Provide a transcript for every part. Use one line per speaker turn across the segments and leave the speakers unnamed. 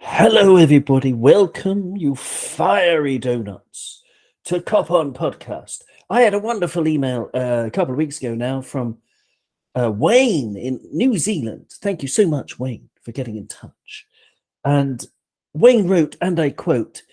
Hello, everybody. Welcome, you fiery donuts, to Cop On Podcast. I had a wonderful email a couple of weeks ago now from Wayne in New Zealand. Thank you so much, Wayne, for getting in touch. And Wayne wrote, and I quote,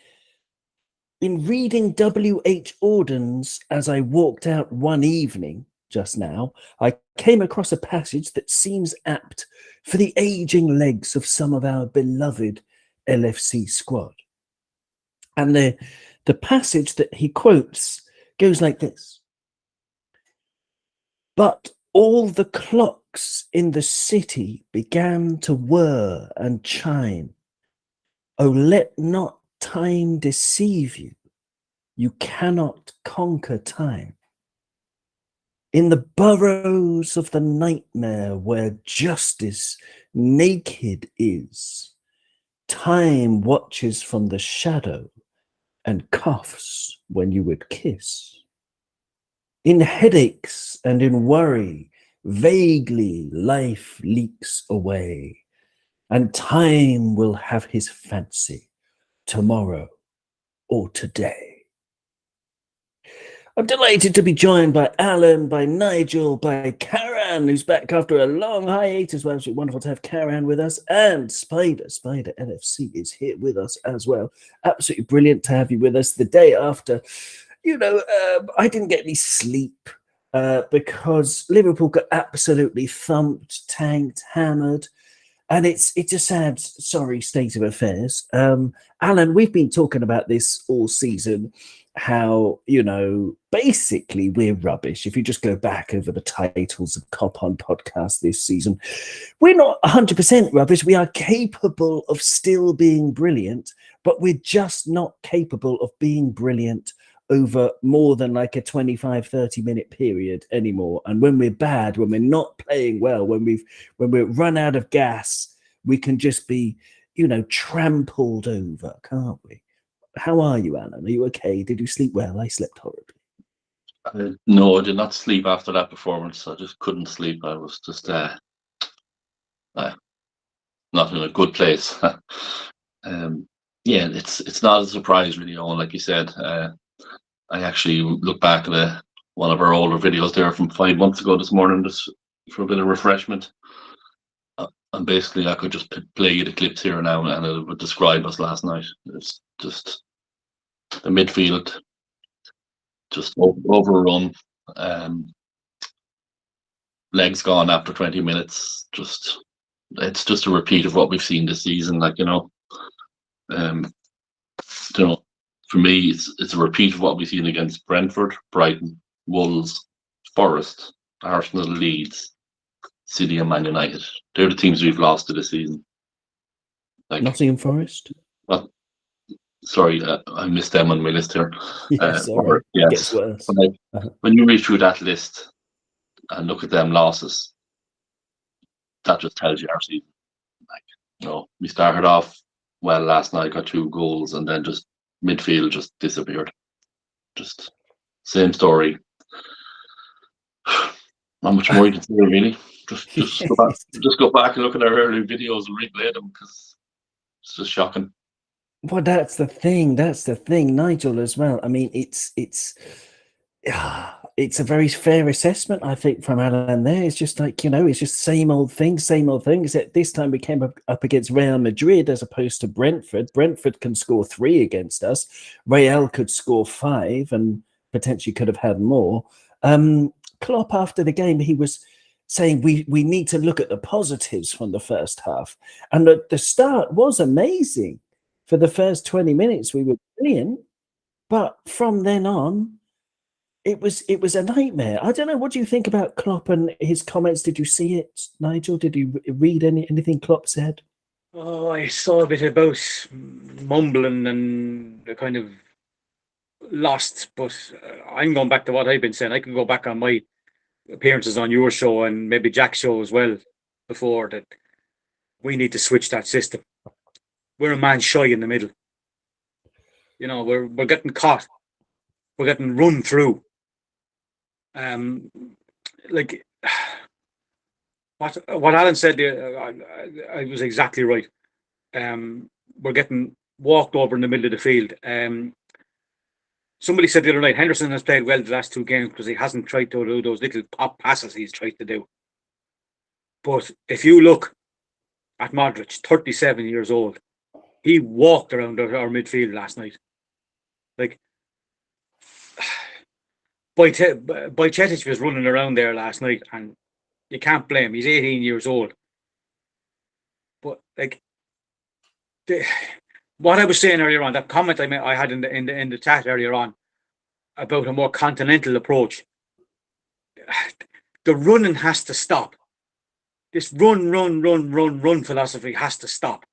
"In reading W.H. Auden's as I walked out one evening just now, I came across a passage that seems apt for the aging legs of some of our beloved LFC squad." And the passage that he quotes goes like this: "But all the clocks in the city began to whir and chime. Oh, let not time deceive you. You cannot conquer time. In the burrows of the nightmare where justice naked is, time watches from the shadow and coughs when you would kiss. In headaches and in worry, vaguely life leaks away, and time will have his fancy tomorrow or today." I'm delighted to be joined by Alan, by Nigel, by Karen, who's back after a long hiatus. Well, it's wonderful to have Karen with us, and Spider LFC is here with us as well. Absolutely brilliant to have you with us the day after. I didn't get any sleep because Liverpool got absolutely thumped, tanked, hammered. And it's a sad, sorry state of affairs. Alan, we've been talking about this all season, how, basically we're rubbish. If you just go back over the titles of Cop On podcast this season, we're not 100% rubbish. We are capable of still being brilliant, but we're just not capable of being brilliant over more than like a 25-30 minute period anymore. And when we're bad, when we're not playing well, when we're run out of gas, we can just be, trampled over, can't we? How are you, Alan? Are you okay? Did you sleep well? I slept horribly.
No, I did not sleep after that performance. I just couldn't sleep. I was just not in a good place. Yeah, it's not a surprise really, Owen. Like you said, I actually look back at one of our older videos there from 5 months ago this morning, just for a bit of refreshment. And basically, I could just play you the clips here now, and it would describe us last night. It's just the midfield, just overrun. Legs gone after 20 minutes. It's just a repeat of what we've seen this season. Um, for me, it's a repeat of what we've seen against Brentford, Brighton, Wolves, Forest, Arsenal, Leeds, City, and Man United. They're the teams we've lost to this season.
Nottingham Forest?
Well, sorry, I missed them on my list here.
Sorry.
Yes.
It gets worse.
When you read through that list and look at them losses, that just tells you our season. We started off well last night, got 2 goals, and then just midfield just disappeared. Just same story. Not much more you can say, really. Just go back and look at our early videos and replay them, because it's just shocking.
Well, that's the thing, Nigel, as well. I mean, it's a very fair assessment, I think, from Alan there. It's just like, it's just same old thing, except this time we came up against Real Madrid as opposed to Brentford. Brentford can score 3 against us. Real could score 5 and potentially could have had more. Klopp, after the game, he was saying we need to look at the positives from the first half. And the start was amazing. For the first 20 minutes, we were brilliant. But from then on, it was a nightmare. I don't know. What do you think about Klopp and his comments? Did you see it, Nigel? Did you read anything Klopp said?
Oh, I saw a bit about mumbling and the kind of lost, but I'm going back to what I've been saying. I can go back on my appearances on your show and maybe Jack's show as well before that. We need to switch that system. We're a man shy in the middle. We're getting caught. We're getting run through. Like what Alan said there, I was exactly right. we're getting walked over in the middle of the field. Somebody said the other night, Henderson has played well the last 2 games because he hasn't tried to do those little pop passes he's tried to do. But if you look at Modric, 37 years old, he walked around our midfield last night. Like, Bajcetic was running around there last night, and you can't blame him. He's 18 years old. But like, what I was saying earlier on, that comment I had in the chat earlier on about a more continental approach, the running has to stop. This run philosophy has to stop.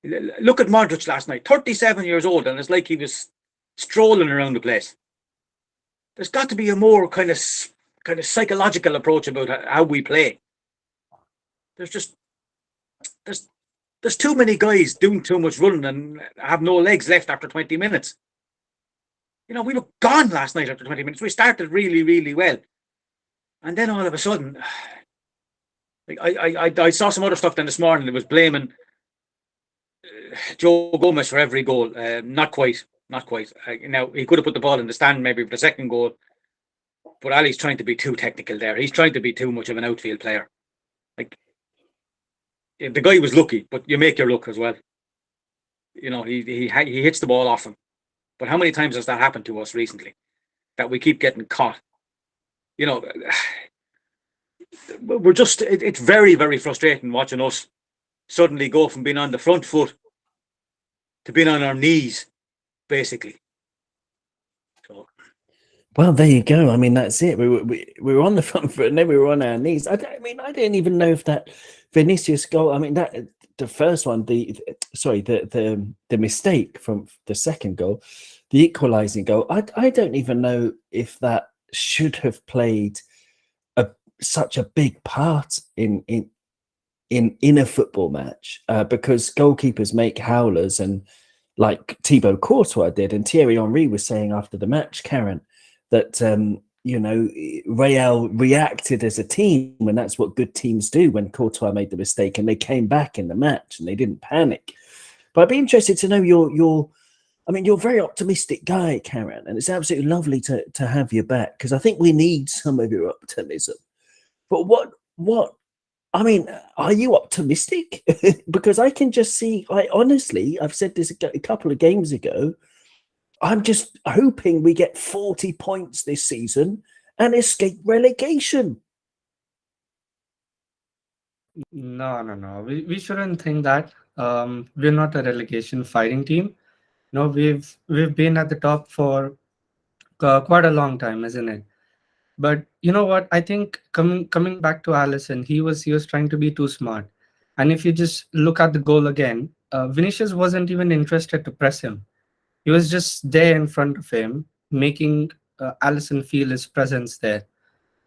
Look at Modric last night, 37 years old, and it's like he was strolling around the place. There's got to be a more kind of psychological approach about how we play. There's too many guys doing too much running and have no legs left after 20 minutes. You know, we were gone last night after 20 minutes. We started really, really well. And then all of a sudden, like I saw some other stuff then this morning that was blaming Joe Gomez for every goal. Not quite. Now, he could have put the ball in the stand maybe for the second goal. But Ali's trying to be too technical there. He's trying to be too much of an outfield player. Like, the guy was lucky, but you make your luck as well. You know, he hits the ball often. But how many times has that happened to us recently? That we keep getting caught. You know, we're just, it's very, very frustrating watching us suddenly go from being on the front foot to being on our knees, basically. So.
Well, there you go. I mean, that's it. We were on the front foot and then we were on our knees. I didn't even know if that Vinicius goal, I mean, that the first one, the mistake from the second goal, the equalising goal, I don't even know if that should have played such a big part in a football match, because goalkeepers make howlers, and like Thibaut Courtois did, and Thierry Henry was saying after the match, Karen, that you know, Real reacted as a team, and that's what good teams do when Courtois made the mistake, and they came back in the match and they didn't panic. But I'd be interested to know you're a very optimistic guy, Karen, and it's absolutely lovely to have you back, because I think we need some of your optimism. But what I mean, are you optimistic? Because I can just see, I've said this a couple of games ago, I'm just hoping we get 40 points this season and escape relegation.
No. We shouldn't think that. We're not a relegation fighting team. No, we've been at the top for quite a long time, isn't it? But you know what? I think coming back to Alisson, he was trying to be too smart. And if you just look at the goal again, Vinicius wasn't even interested to press him. He was just there in front of him, making Alisson feel his presence there.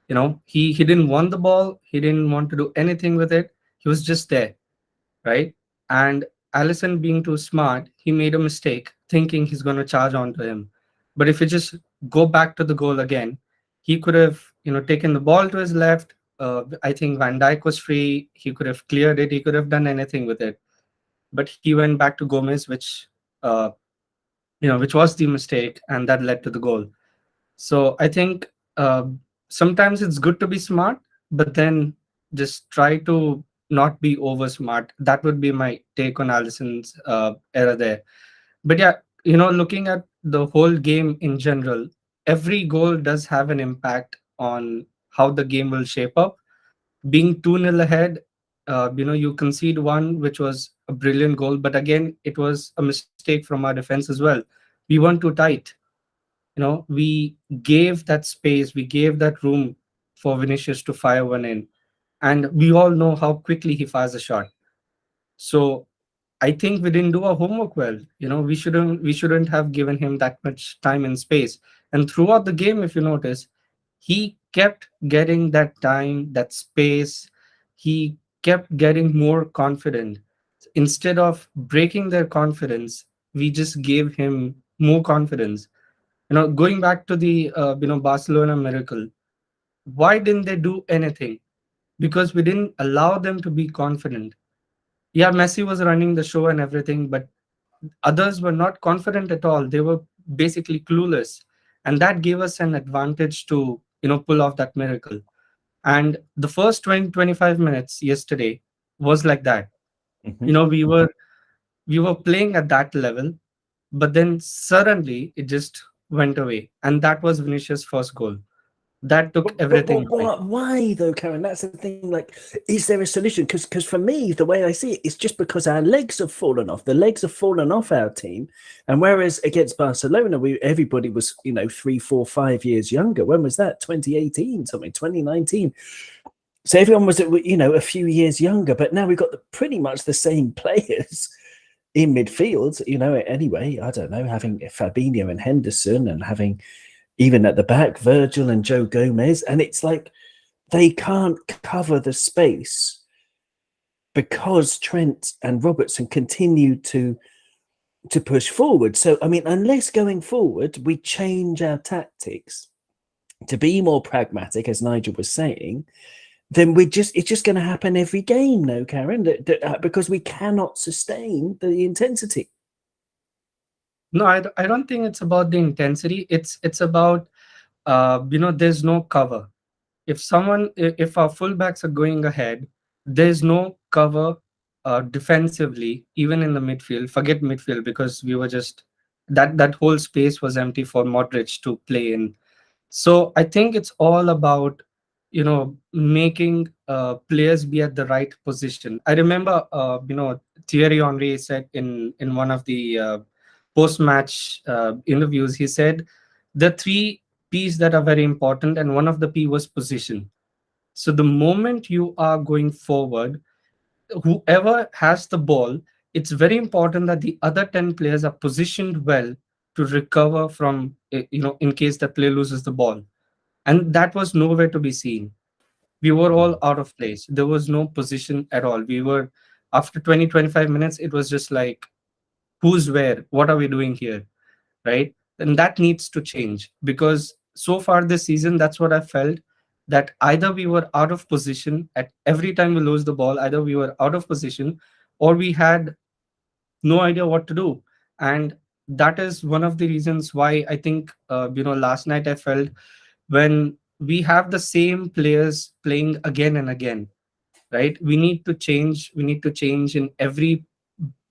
You know, he didn't want the ball. He didn't want to do anything with it. He was just there, right? And Alisson, being too smart, he made a mistake thinking he's going to charge onto him. But if you just go back to the goal again, he could have, taken the ball to his left. I think Van Dijk was free. He could have cleared it. He could have done anything with it. But he went back to Gomez, which was the mistake, and that led to the goal. So I think sometimes it's good to be smart, but then just try to not be over smart. That would be my take on Alisson's error there. But yeah, looking at the whole game in general, every goal does have an impact on how the game will shape up. Being 2-0 ahead, you concede one, which was a brilliant goal, but again, it was a mistake from our defense as well. We weren't too tight. We gave that space, we gave that room for Vinicius to fire one in, and we all know how quickly he fires a shot. So I think we didn't do our homework well. We shouldn't have given him that much time and space. And throughout the game, if you notice, he kept getting that time, that space. He kept getting more confident. Instead of breaking their confidence, we just gave him more confidence. Going back to the Barcelona miracle, why didn't they do anything? Because we didn't allow them to be confident. Yeah, Messi was running the show and everything, but others were not confident at all. They were basically clueless, and that gave us an advantage to pull off that miracle. And the first 20-25 minutes yesterday was like that.
Mhm.
We were playing at that level, but then suddenly it just went away, and that was Vinicius' first goal. That took everything away.
Why though, Karen? That's the thing. Like, is there a solution? Because for me, the way I see it, it's just because our legs have fallen off. The legs have fallen off our team, and whereas against Barcelona, everybody was 3, 4, 5 years younger. When was that? 2018, something 2019. So everyone was a few years younger. But now we've got pretty much the same players in midfield. Anyway, I don't know, having Fabinho and Henderson, and having even at the back, Virgil and Joe Gomez. And it's like they can't cover the space because Trent and Robertson continue to push forward. So, I mean, unless going forward, we change our tactics to be more pragmatic, as Nigel was saying, then it's just going to happen every game, no, Karen, because we cannot sustain the intensity.
No, I don't think it's about the intensity. It's about there's no cover. If our fullbacks are going ahead, there's no cover defensively, even in the midfield. Forget midfield, because we were just that whole space was empty for Modric to play in. So I think it's all about making players be at the right position. I remember Thierry Henry said in one of the post-match interviews, he said the three P's that are very important, and one of the P was position. So the moment you are going forward, whoever has the ball, it's very important that the other 10 players are positioned well to recover from, in case the player loses the ball. And that was nowhere to be seen. We were all out of place. There was no position at all. We were, after 20-25 minutes, it was just like, who's where? What are we doing here? Right? And that needs to change, because so far this season, that's what I felt, that either we were out of position at every time we lose the ball, either we were out of position, or we had no idea what to do. And that is one of the reasons why I think, last night I felt, when we have the same players playing again and again, right? We need to change. We need to change in every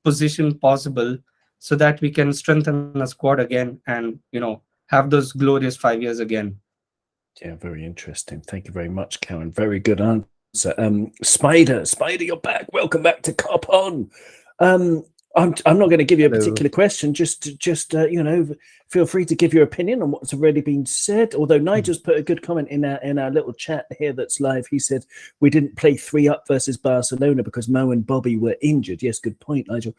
position possible, so that we can strengthen the squad again and have those glorious 5 years again.
Yeah, very interesting. Thank you very much, Karen. Very good answer. Spider, you're back. Welcome back to Cop On. I'm not going to give you a particular question. Just feel free to give your opinion on what's already been said. Although Nigel's put a good comment in our little chat here that's live. He said we didn't play 3 up versus Barcelona because Mo and Bobby were injured. Yes, good point, Nigel.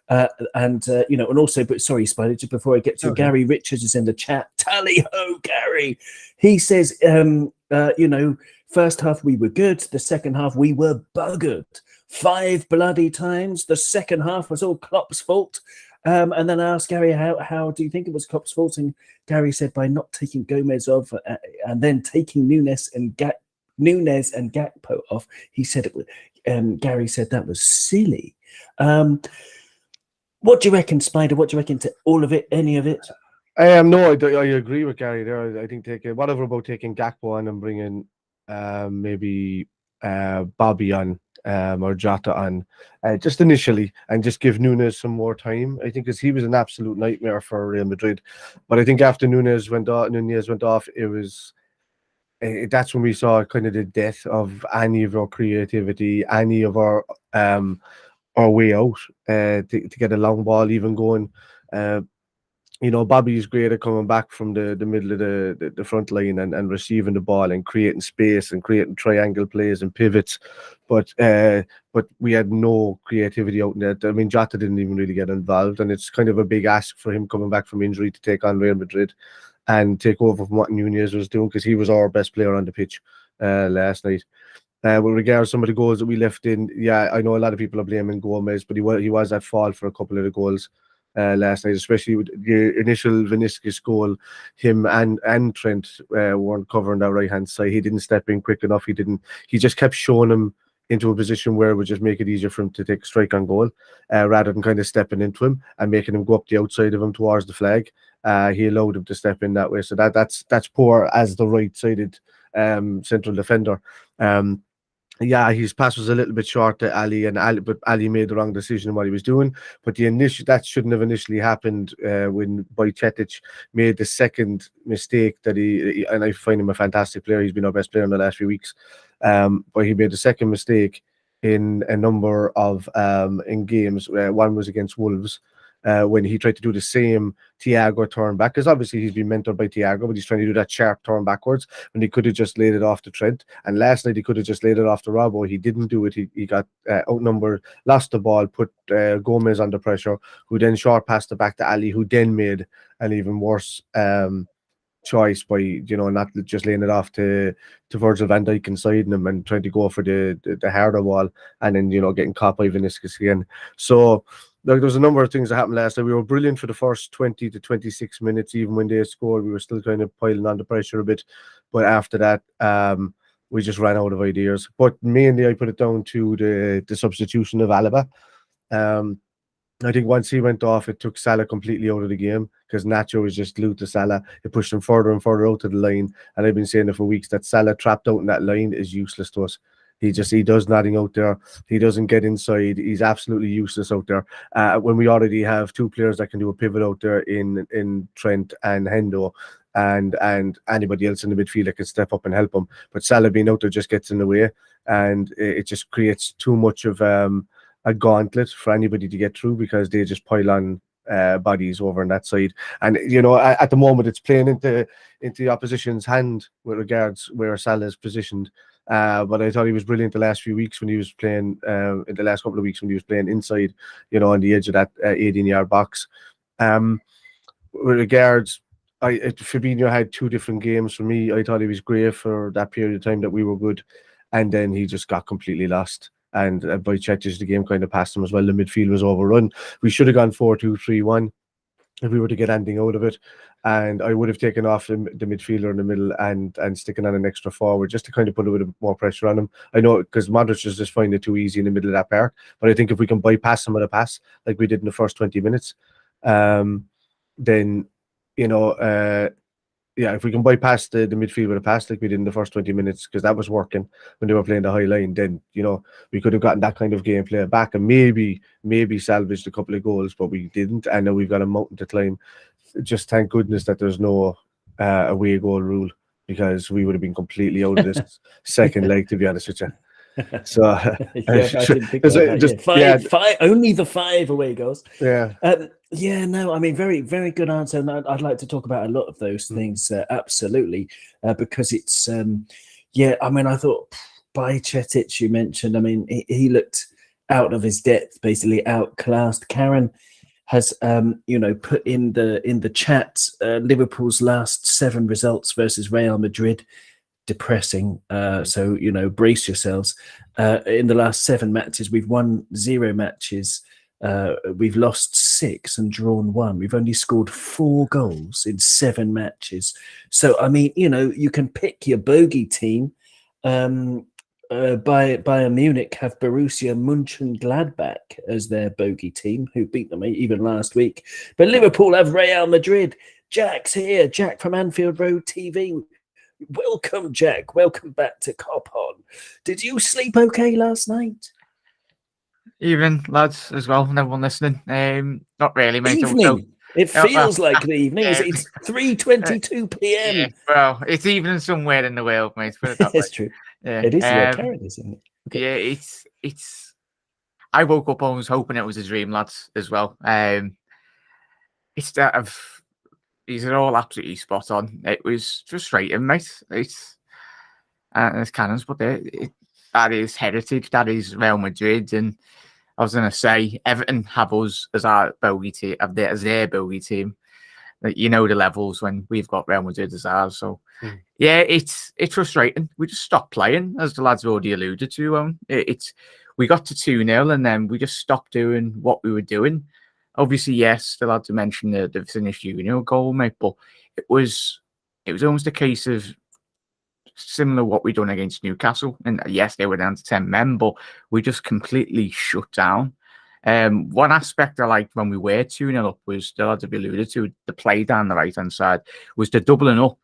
And also, but sorry, Spider, just before I get to Gary Richards is in the chat. Tally ho, Gary. He says, first half we were good. The second half we were buggered. 5 bloody times. The second half was all Klopp's fault. And then I asked Gary, how do you think it was Klopp's fault? And Gary said by not taking Gomez off and then taking Nunes and Gakpo off. He said it was. Gary said that was silly. What do you reckon, Spider? What do you reckon to all of it? Any of it?
No, I agree with Gary there. I think whatever about taking Gakpo on and bringing maybe Bobby on. Or Jota on just initially, and just give Nunes some more time. I think because he was an absolute nightmare for Real Madrid. But I think after Nunes went off, it was that's when we saw kind of the death of any of our creativity, any of our way out to get a long ball even going. Bobby is great at coming back from the middle of the front line and receiving the ball and creating space and creating triangle plays and pivots. But we had no creativity out in that. I mean, Jota didn't even really get involved, and it's kind of a big ask for him coming back from injury to take on Real Madrid and take over from what Nunez was doing, because he was our best player on the pitch last night. With regards to some of the goals that we left in, yeah, I know a lot of people are blaming Gomez, but he was at fault for a couple of the goals last night, especially with the initial Vinicius goal. Him and Trent weren't covering that right hand side. He didn't step in quick enough. He just kept showing him into a position where it would just make it easier for him to take a strike on goal, rather than kind of stepping into him and making him go up the outside of him towards the flag. He allowed him to step in that way. So that's poor as the right-sided central defender. Yeah, his pass was a little bit short to Ali, but Ali made the wrong decision in what he was doing. But that shouldn't have initially happened when Bajcetic made the second mistake that and I find him a fantastic player. He's been our best player in the last few weeks. But he made the second mistake in a number of in games. One was against Wolves, when he tried to do the same Thiago turn back, because obviously he's been mentored by Thiago, but he's trying to do that sharp turn backwards when he could have just laid it off to Trent. And last night he could have just laid it off to Robbo. He didn't do it. He got outnumbered, lost the ball, put Gomez under pressure, who then short passed it back to Ali, who then made an even worse choice by not just laying it off to Virgil van Dijk inside him and trying to go for the harder wall, and then getting caught by Vinicius again. So there was a number of things that happened last night. We were brilliant for the first 20 to 26 minutes. Even when they scored, we were still kind of piling on the pressure a bit, but after that we just ran out of ideas. But mainly I put it down to the substitution of Alaba. I think once he went off, it took Salah completely out of the game, because Nacho was just glued to Salah. It pushed him further and further out to the line. And I've been saying it for weeks that Salah trapped out in that line is useless to us. He does nothing out there. He doesn't get inside. He's absolutely useless out there. When we already have two players that can do a pivot out there in Trent and Hendo, and anybody else in the midfield that can step up and help him. But Salah being out there just gets in the way, and it just creates too much of a gauntlet for anybody to get through, because they just pile on bodies over on that side. And at the moment it's playing into the opposition's hand with regards where Salah is positioned. But I thought he was brilliant the last few weeks when he was playing, in the last couple of weeks when he was playing inside, on the edge of that 18-yard box. With regards, Fabinho had two different games for me. I thought he was great for that period of time that we were good, and then he just got completely lost. And by Chetich, the game kind of passed him as well. The midfield was overrun. We should have gone 4-2-3-1 if we were to get anything out of it. And I would have taken off the midfielder in the middle and sticking on an extra forward just to kind of put a bit more pressure on him. I know, because Modric just find it too easy in the middle of that park. But I think if we can bypass him with a pass like we did in the first 20 minutes, then, if we can bypass the midfield with a pass like we did in the first 20 minutes, because that was working when they were playing the high line, then, we could have gotten that kind of gameplay back and maybe salvaged a couple of goals, but we didn't. And now we've got a mountain to climb. Just thank goodness that there's no away goal rule, because we would have been completely out of this second leg, to be honest with you. So
I didn't think about that. Five, only the 5 away goals.
Yeah.
No, I mean, very, very good answer. And I'd like to talk about a lot of those things, absolutely, because it's, I mean, I thought Bajcetic, you mentioned, I mean, he looked out of his depth, basically outclassed. Karen has, put in the chat Liverpool's last 7 results versus Real Madrid. Depressing. So, brace yourselves. In the last 7 matches, we've won 0 matches. We've lost 6 and drawn 1. We've only scored 4 goals in 7 matches. So, I mean, you can pick your bogey team. Bayern Munich have Borussia Mönchengladbach as their bogey team, who beat them even last week. But Liverpool have Real Madrid. Jack's here. Jack from Anfield Road TV. Welcome, Jack. Welcome back to Cop On. Did you sleep okay last night?
Evening, lads, as well, and everyone listening. Not really, mate.
Evening. It feels like the evening. It's 3:22 p.m.
Yeah, well, it's evening somewhere in the world, mate. Put it that way.
It's true.
Yeah.
It is where Karen is, isn't it? Okay.
Yeah, it's. I woke up almost hoping it was a dream, lads, as well. It's that of. These are all absolutely spot on. It was frustrating, mate. It's cannons, but that is heritage. That is Real Madrid, and I was going to say Everton have us as our bogey team, as their bogey team. The levels when we've got Real Madrid as ours. So yeah, it's frustrating. We just stopped playing, as the lads already alluded to. We got to 2-0, and then we just stopped doing what we were doing. Obviously, yes, the lads mentioned the Vinicius Junior goal, mate, but it was almost a case of similar what we done against Newcastle. And yes, they were down to 10 men, but we just completely shut down. One aspect I liked when we were 2-0 up was, still had to be alluded to, the play down the right-hand side, was the doubling up,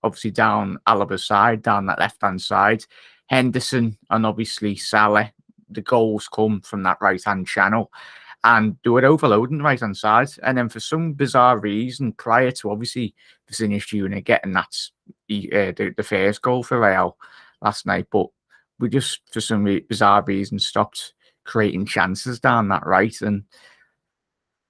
obviously down Alaba's side, down that left-hand side. Henderson and obviously Salah, the goals come from that right-hand channel. And they were overloading the right-hand side. And then for some bizarre reason, prior to obviously Vinicius Junior getting that the first goal for Real last night, but we just, for some bizarre reason, stopped creating chances down that right. And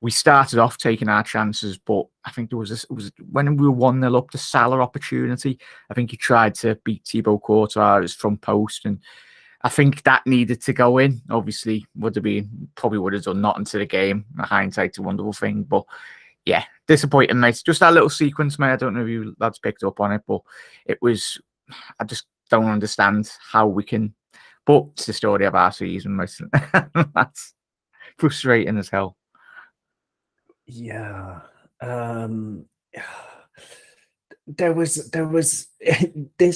we started off taking our chances, but I think there was this, it was when we were 1-0 up, the Salah opportunity. I think he tried to beat Thibaut Courtois at his front post, and I think that needed to go in. Obviously, probably would have done nothing to the game. Hindsight's a wonderful thing, but yeah, disappointing, mate. Just that little sequence, mate. I don't know if you lads picked up on it, but it was. I just don't understand how we can. But it's the story of our season, mate. That's frustrating as hell.
Yeah. There's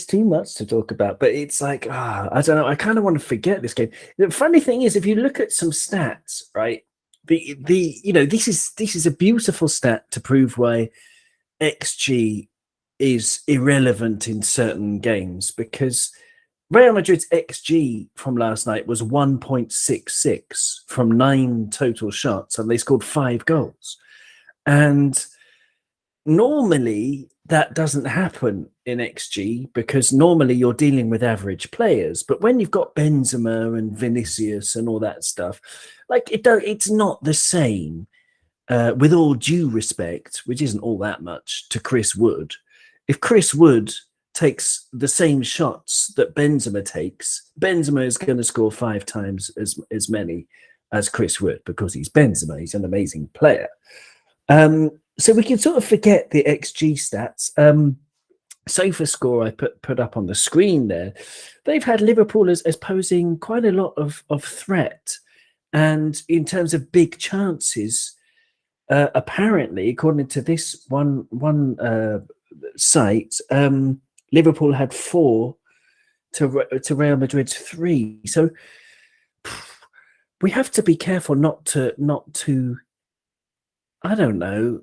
too much to talk about, but it's like, I don't know. I kind of want to forget this game. The funny thing is, if you look at some stats, right, this is a beautiful stat to prove why XG is irrelevant in certain games, because Real Madrid's XG from last night was 1.66 from 9 total shots, and they scored 5 goals. And normally that doesn't happen in XG, because normally you're dealing with average players. But when you've got Benzema and Vinicius and all that stuff, like it's not the same, with all due respect, which isn't all that much, to Chris Wood. If Chris Wood takes the same shots that Benzema takes, Benzema is going to score 5 times as many as Chris Wood, because he's Benzema. He's an amazing player. So we can sort of forget the XG stats. SofaScore I put up on the screen there. They've had Liverpool as posing quite a lot of threat, and in terms of big chances, apparently, according to this one site, Liverpool had 4 to Real Madrid's 3. So we have to be careful not to. I don't know.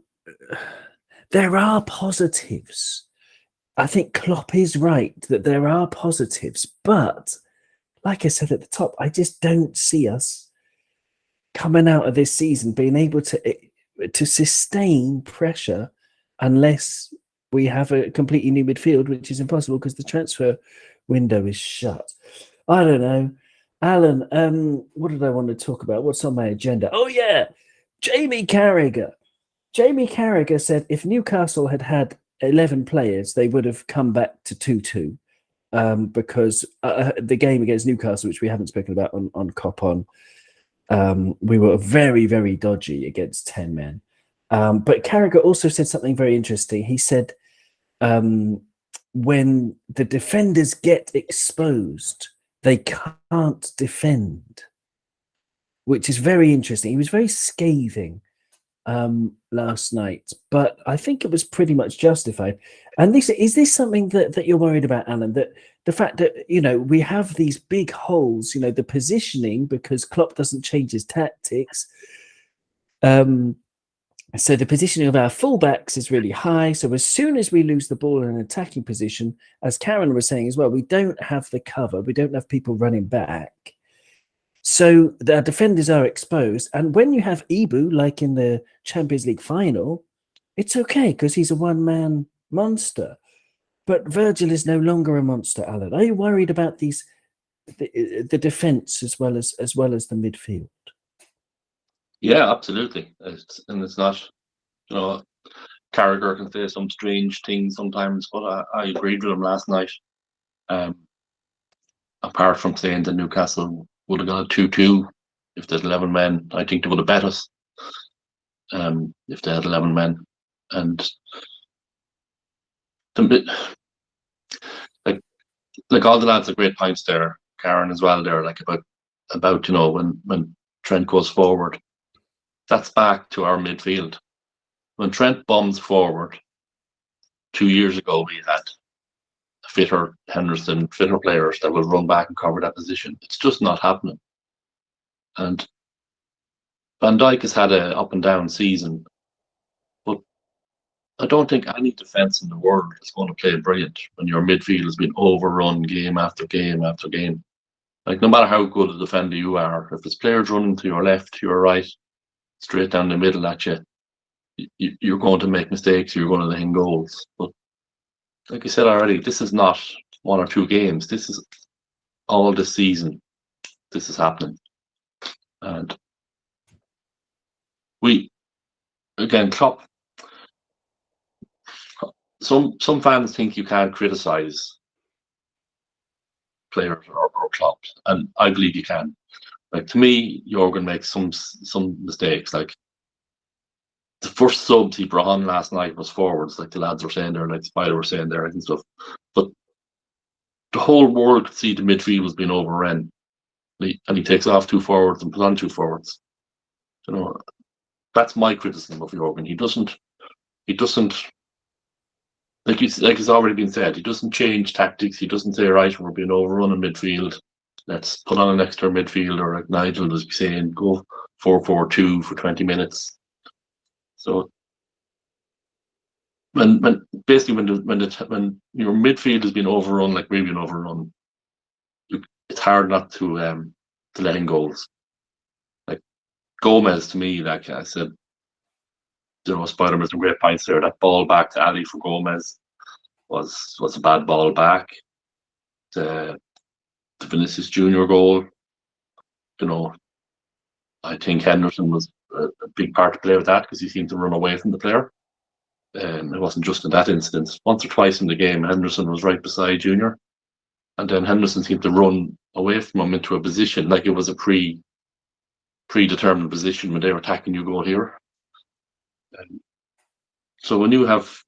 There are positives. I think Klopp is right that there are positives, but like I said at the top, I just don't see us coming out of this season being able to sustain pressure unless we have a completely new midfield, which is impossible because the transfer window is shut. I don't know. Alan, what did I want to talk about? What's on my agenda? Oh, yeah. Jamie Carragher. Jamie Carragher said if Newcastle had 11 players, they would have come back to 2-2, because the game against Newcastle, which we haven't spoken about on Cop On, we were very, very dodgy against 10 men. But Carragher also said something very interesting. He said when the defenders get exposed, they can't defend, which is very interesting. He was very scathing last night, but I think it was pretty much justified. And is this something that you're worried about, Alan? That the fact that we have these big holes, the positioning, because Klopp doesn't change his tactics. So the positioning of our fullbacks is really high. So as soon as we lose the ball in an attacking position, as Karen was saying as well, we don't have the cover. We don't have people running back. So the defenders are exposed. And when you have Ibu, like in the Champions League final, it's okay because he's a one-man monster. But Virgil is no longer a monster, Alan. Are you worried about the defence as well as the midfield?
Yeah, absolutely. It's not, Carragher can say some strange things sometimes, but I agreed with him last night. Apart from saying that Newcastle would have got a 2-2 if there's 11 men, I think they would have bet us if they had 11 men. And like all the lads have great points there, Karen as well there, like about when Trent goes forward. That's back to our midfield. When Trent bombs forward 2 years ago, we had a fitter Henderson, fitter players that will run back and cover that position. It's just not happening. And Van Dijk has had an up and down season, but I don't think any defence in the world is going to play brilliant when your midfield has been overrun game after game after game. Like, no matter how good a defender you are, if there's players running to your left, to your right, straight down the middle at you, you're going to make mistakes, you're going to let in goals. But like I said already, this is not 1 or 2 games. This is all this season. This is happening. And Klopp, some fans think you can't criticise players or Klopp, and I believe you can. Like, to me, Jurgen makes some mistakes. Like, the first subs he brought on last night was forwards, like the lads were saying there, like Spider were saying there and stuff. But the whole world could see the midfield was being overrun, and he takes off 2 forwards and puts on 2 forwards. You know, that's my criticism of Jurgen. He doesn't, like it's already been said, he doesn't change tactics. He doesn't say, right, we're being overrun in midfield, let's put on an extra midfielder, like Nigel was saying, go 4-4-2 for 20 minutes. So when your midfield has been overrun like we've been overrun, it's hard not to let in goals. Like Gomez, to me, like I said, Spider made some great points there. That ball back to Ali for Gomez was a bad ball back. The Vinicius Junior goal, I think Henderson was a big part to play with that, because he seemed to run away from the player. It wasn't just in that instance. Once or twice in the game, Henderson was right beside Junior, and then Henderson seemed to run away from him into a position like it was a predetermined position. When they were attacking, you go here. So when you have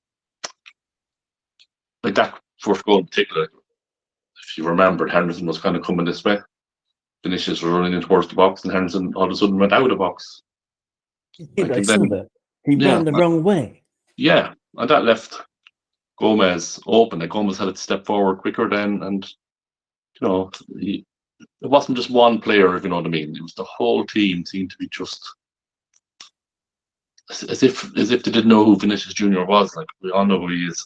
like that first goal in particular, if you remember, Henderson was kind of coming this way. Vinicius was running in towards the box, and Henderson all of a sudden went out of the box.
I saw that. He ran the wrong way.
Yeah, and that left Gomez open. Like, Gomez had to step forward quicker then, and it wasn't just one player, if you know what I mean. It was the whole team seemed to be just as if they didn't know who Vinicius Junior was. Like, we all know who he is.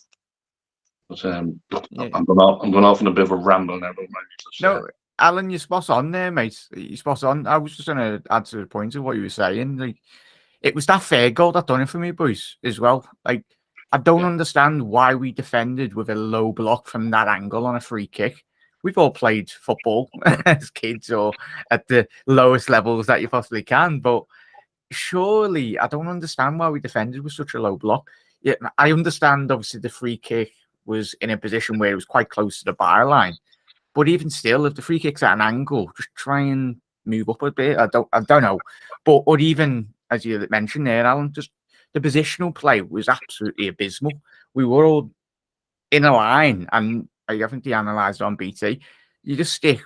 But I'm going off on a bit of a ramble now.
No, Alan, you're spot on there, mate. You're spot on. I was just going to add to the point of what you were saying. Like, it was that third goal that done it for me, boys, as well. Like, I don't understand why we defended with a low block from that angle on a free kick. We've all played football as kids or at the lowest levels that you possibly can, but surely I don't understand why we defended with such a low block. Yeah, I understand, obviously, the free kick was in a position where it was quite close to the byline, but even still, if the free kick's at an angle, just try and move up a bit. I don't know, but or even, as you mentioned there, Alan, just the positional play was absolutely abysmal. We were all in a line, and I think they analysed on BT. You just stick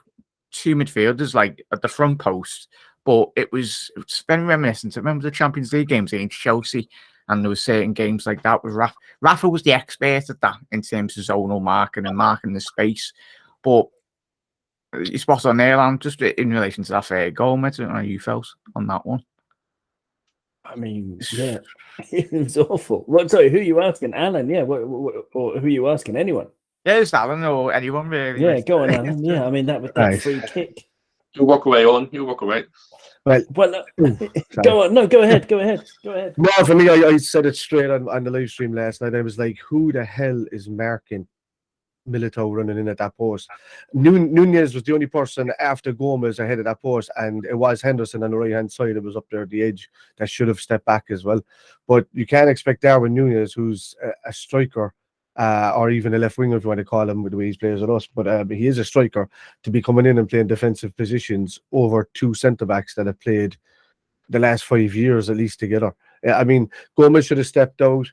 2 midfielders like at the front post, but it's very reminiscent. I remember the Champions League games against Chelsea, and there were certain games like that with Rafa. Rafa was the expert at that in terms of zonal marking and marking the space. But you spot on there, Alan, just in relation to that fair goal, mate. I don't know how you felt on that one.
I mean, yeah, it was awful. What? Sorry, who are you asking, Alan? Yeah, or who are you asking? Anyone?
Yeah, it's Alan or anyone really.
Yeah, go on, Alan. Yeah, I mean that was that free kick.
You walk away, Owen. You walk away.
Well, go on. No, go ahead. Go ahead.
No, for me, I said it straight on the live stream last night. I was like, who the hell is marking Militao running in at that post? Nunez was the only person after Gomez ahead of that post, and it was Henderson on the right hand side. It was up there at the edge that should have stepped back as well. But you can't expect Darwin Nunez, who's a striker, or even a left winger if you want to call him with the way he plays with us, but he is a striker, to be coming in and playing defensive positions over 2 centre backs that have played the last 5 years at least together. I mean, Gomez should have stepped out.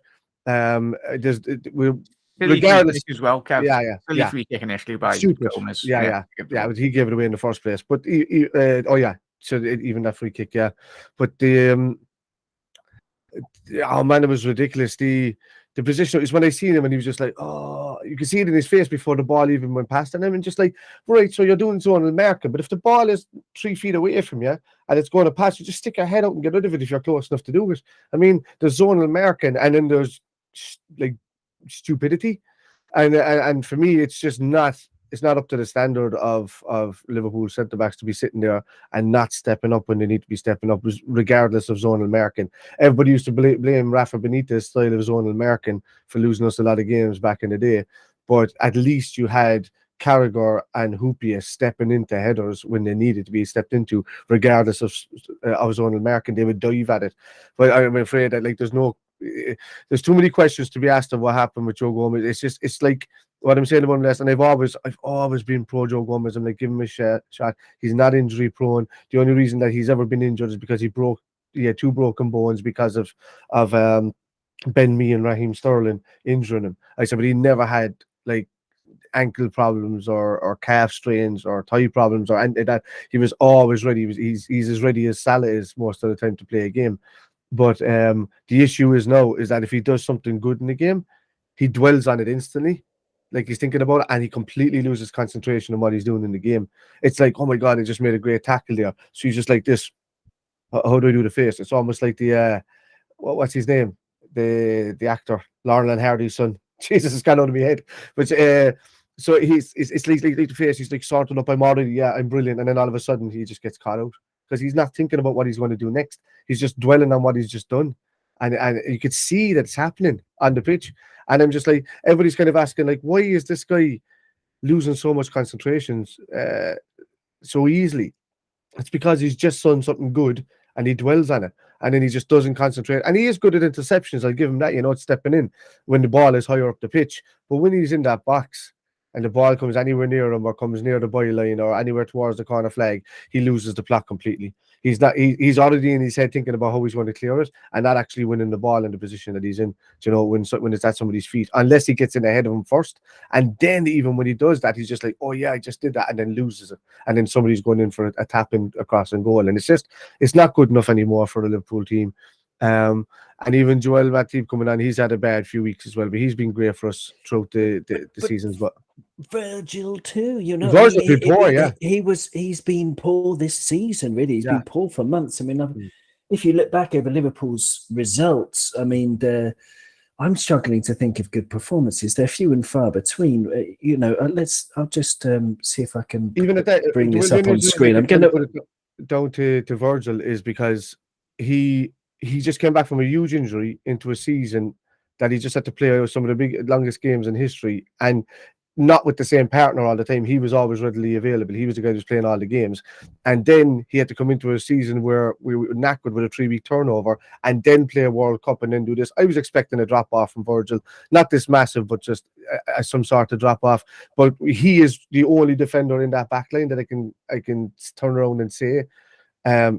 Regardless
as well, Kev.
Yeah.
Free kick initially by Gomez.
Yeah. But he gave it away in the first place. But so even that free kick, yeah. But it was ridiculous. the position is when I seen him and he was just like, oh, you can see it in his face before the ball even went past him, and just like, right, so you're doing zonal marking, but if the ball is 3 feet away from you and it's going to pass, you just stick your head out and get rid of it if you're close enough to do it. I mean, there's zonal marking, and then there's like stupidity, and for me, it's just not. It's not up to the standard of Liverpool centre backs to be sitting there and not stepping up when they need to be stepping up, regardless of zonal marking. Everybody used to blame Rafa Benitez' style of zonal marking for losing us a lot of games back in the day, but at least you had Carragher and Hupia stepping into headers when they needed to be stepped into, regardless of zonal marking. They would dive at it. But I'm afraid that there's too many questions to be asked of what happened with Joe Gomez. It's like what I'm saying about him last, and I've always been pro Joe Gomez. I'm like, give him a shot. He's not injury prone. The only reason that he's ever been injured is because he had 2 broken bones because of Ben Mee and Raheem Sterling injuring him. I said, but he never had like ankle problems or calf strains or thigh problems or anything that. He was always ready. He's as ready as Salah is most of the time to play a game. But the issue is that if he does something good in the game, he dwells on it instantly. Like he's thinking about it, and he completely loses concentration on what he's doing in the game. It's like, oh my God, he just made a great tackle there. So he's just like this. How do I do the face? It's almost like the what's his name? The actor, Laurel and Hardy's son. Jesus, it's gone out of my head. But so it's like the face. He's like sorting up. I'm brilliant, and then all of a sudden he just gets caught out because he's not thinking about what he's going to do next. He's just dwelling on what he's just done, and you could see that it's happening on the pitch. And I'm just like, everybody's kind of asking, like, why is this guy losing so much concentration so easily? It's because he's just done something good and he dwells on it, and then he just doesn't concentrate. And he is good at interceptions. I'll give him that. It's stepping in when the ball is higher up the pitch. But when he's in that box and the ball comes anywhere near him or comes near the byline or anywhere towards the corner flag, he loses the plot completely. He's he's already in his head thinking about how he's going to clear it and not actually winning the ball in the position that he's in, when it's at somebody's feet, unless he gets in ahead of him first. And then even when he does that, he's just like, oh yeah, I just did that, and then loses it. And then somebody's going in for a tap in across and goal. And it's not good enough anymore for the Liverpool team. And even Joel Matip coming on, he's had a bad few weeks as well, but he's been great for us throughout the seasons. But
Virgil too,
Virgil's been poor, yeah.
He's been poor this season, really. He's been poor for months. I mein, if you look back over Liverpool's results, I mean, I'm struggling to think of good performances. They're few and far between. I'll just see if I can
even at that,
bring this up on screen. I'm going to
put it down to Virgil is because he just came back from a huge injury into a season that he just had to play some of the longest games in history, and not with the same partner all the time. He was always readily available. He was the guy who's playing all the games. And then he had to come into a season where we were knackered with a 3-week turnover and then play a World Cup and then do this. I was expecting a drop-off from Virgil. Not this massive, but just some sort of drop-off. But he is the only defender in that back line that I can turn around and say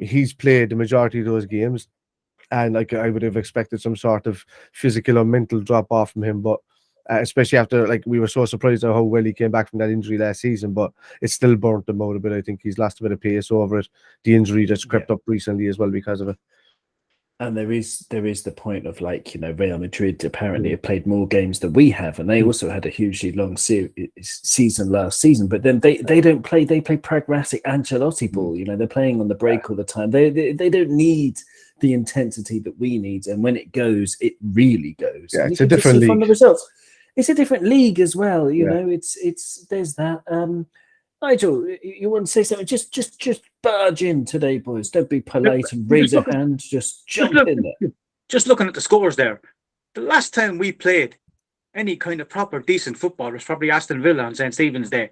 he's played the majority of those games. And I would have expected some sort of physical or mental drop-off from him. But especially after, we were so surprised at how well he came back from that injury last season, but it still burnt him out a bit. I think he's lost a bit of pace over it. The injury that's crept up recently as well because of it.
And there is the point of Real Madrid apparently have played more games than we have, and they also had a hugely long season last season. But then they don't play. They play pragmatic Ancelotti ball. They're playing on the break all the time. They don't need the intensity that we need, and when it goes, it really goes.
Yeah, it's a different league.
From the results, it's a different league as well. It's there's that. Nigel, you want to say something? Just barge in today, boys. Don't be polite and raise a hand. Just jump in there.
Just looking at the scores there, the last time we played any kind of proper decent football was probably Aston Villa on St. Stephen's Day.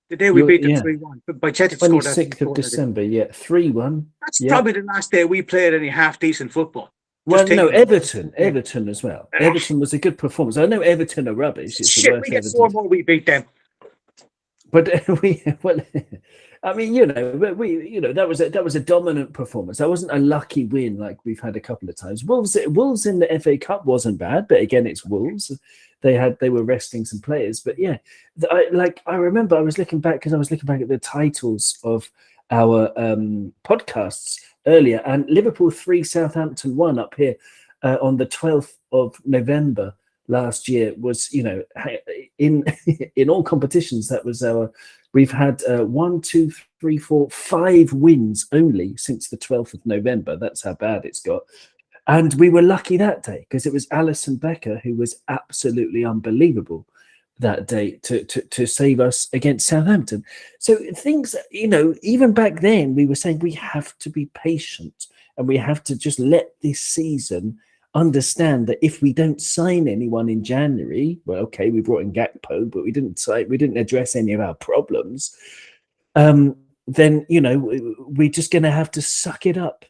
The day we beat them 3-1. By Chetic scored
26th of December, 3-1.
That's probably the last day we played any half decent football.
Well, no, Everton as well. Everton was a good performance. I know Everton are rubbish. It's
shit, we get 4 more, we beat them.
But I mean, that was a dominant performance. That wasn't a lucky win like we've had a couple of times. Wolves in the FA Cup wasn't bad, but again, it's Wolves. They were resting some players, but I remember I was looking back because I was looking back at the titles of our podcasts earlier, and Liverpool 3, Southampton 1 up here. on the 12th of November last year was, you know, in in all competitions, that was we've had 1, 2, 3, 4, 5 wins only since the 12th of November. That's how bad it's got. And we were lucky that day because it was Alison Becker who was absolutely unbelievable that day to save us against Southampton. So things, you know, even back then we were saying we have to be patient and we have to just let this season understand that if we don't sign anyone in January, well, okay, we brought in Gakpo, but we didn't address any of our problems. Then, you know, we're just going to have to suck it up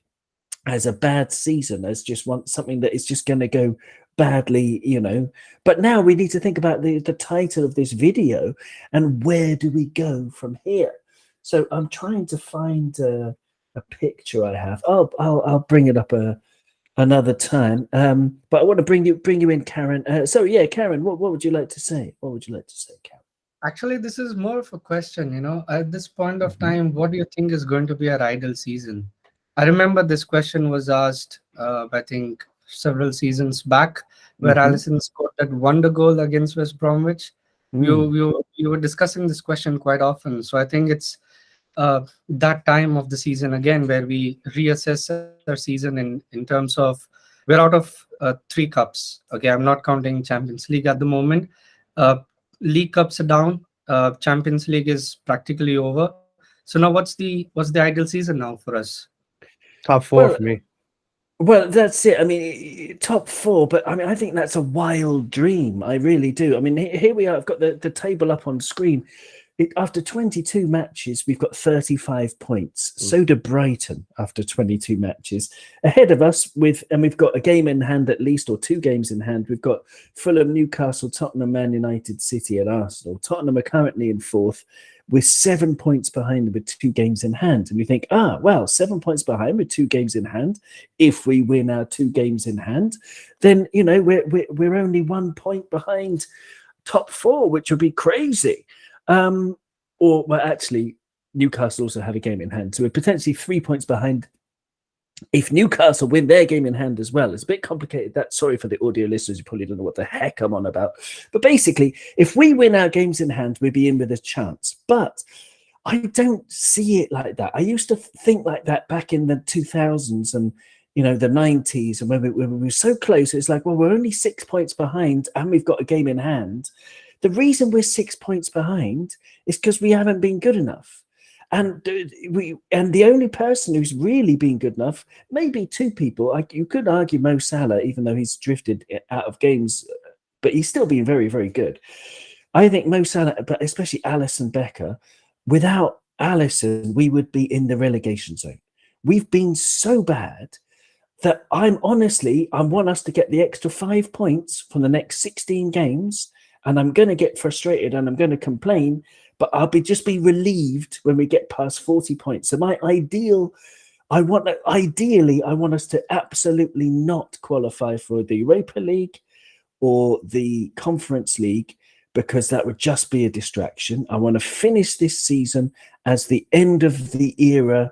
as a bad season, as just something that is just going to go badly, you know. But now we need to think about the title of this video and where do we go from here. So I'm trying to find a picture I have. I'll bring it up another time. But I want to bring you in, Karen. So yeah, Karen, what would you like to say? What would you like to say, Karen?
Actually, this is more of a question, you know, at this point of time, what do you think is going to be our ideal season? I remember this question was asked, I think, several seasons back, where Alisson scored that wonder goal against West Bromwich. You were discussing this question quite often. So I think it's that time of the season again where we reassess our season in terms of, we're out of 3 cups. Okay, I'm not counting Champions League at the moment. League cups are down. Champions League is practically over. So now what's the ideal season now for us?
Top 4 for me.
Well, that's it. I mean, top 4, but I mean, I think that's a wild dream. I really do. I mean, here we are. I've got the table up on screen. After 22 matches, we've got 35 points. So do Brighton after 22 matches. Ahead of us, and we've got a game in hand at least, or 2 games in hand. We've got Fulham, Newcastle, Tottenham, Man United, City, and Arsenal. Tottenham are currently in 4th. We're 7 points behind with 2 games in hand. And we think, well, 7 points behind with 2 games in hand. If we win our 2 games in hand, then, you know, we're only 1 point behind top 4, which would be crazy. Well, actually, Newcastle also have a game in hand. So we're potentially 3 points behind. If Newcastle win their game in hand as well, it's a bit complicated. Sorry for the audio listeners, you probably don't know what the heck I'm on about. But basically, if we win our games in hand, we'd be in with a chance. But I don't see it like that. I used to think like that back in the 2000s and, you know, the 90s. And when we were so close, it's like, well, we're only 6 points behind and we've got a game in hand. The reason we're 6 points behind is because we haven't been good enough. And the only person who's really been good enough, maybe 2 people. You could argue Mo Salah, even though he's drifted out of games, but he's still been very, very good. I think Mo Salah, but especially Alison Becker, without Alison, we would be in the relegation zone. We've been so bad that I want us to get the extra 5 points from the next 16 games. And I'm going to get frustrated and I'm going to complain, but I'll just be relieved when we get past 40 points. So I want us to absolutely not qualify for the Europa League or the Conference League, because that would just be a distraction. I want to finish this season as the end of the era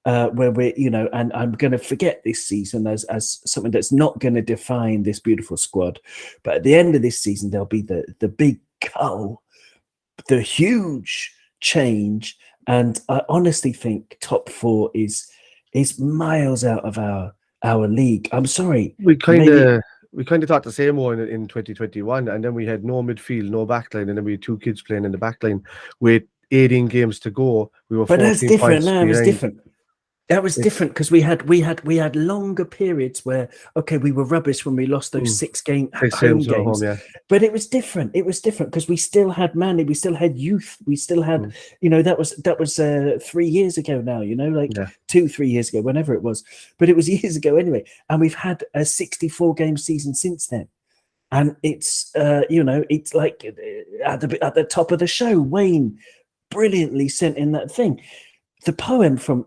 where we're, you know, and I'm going to forget this season as something that's not going to define this beautiful squad. But at the end of this season, there'll be the big cull, the huge change. And I honestly think top 4 is miles out of our league. I'm sorry.
We kind of thought the same one in 2021, and then we had no midfield, no backline, and then we had 2 kids playing in the backline with 18 games to go. We were 14
But that's different.
points
No, it was
behind.
different. That was different because we had longer periods where, okay, we were rubbish when we lost those 6 home games.
Yeah.
But it was different. It was different because we still had Manny, we still had youth, we still had, you know, that was 3 years ago now, you know, like 2-3 years ago, whenever it was. But it was years ago anyway. And we've had a 64-game season since then. And it's, you know, it's like at the top of the show, Wayne brilliantly sent in that thing. The poem from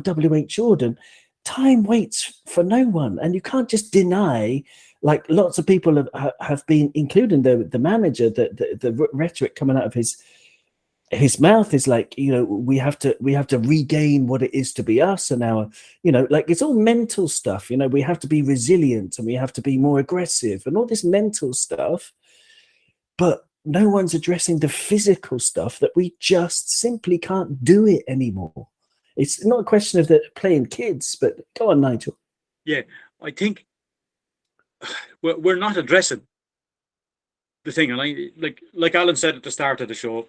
W.H. Jordan, time waits for no one. And you can't just deny, like lots of people have been, including the manager, the rhetoric coming out of his his mouth is like, we have to regain what it is to be us, and our, like, it's all mental stuff. We have to be resilient, and we have to be more aggressive, and all this mental stuff. But no one's addressing the physical stuff that we just simply can't do it anymore. It's not a question of the playing kids, but go on, Nigel.
Yeah, I think we're not addressing the thing, and I like Alan said at the start of the show.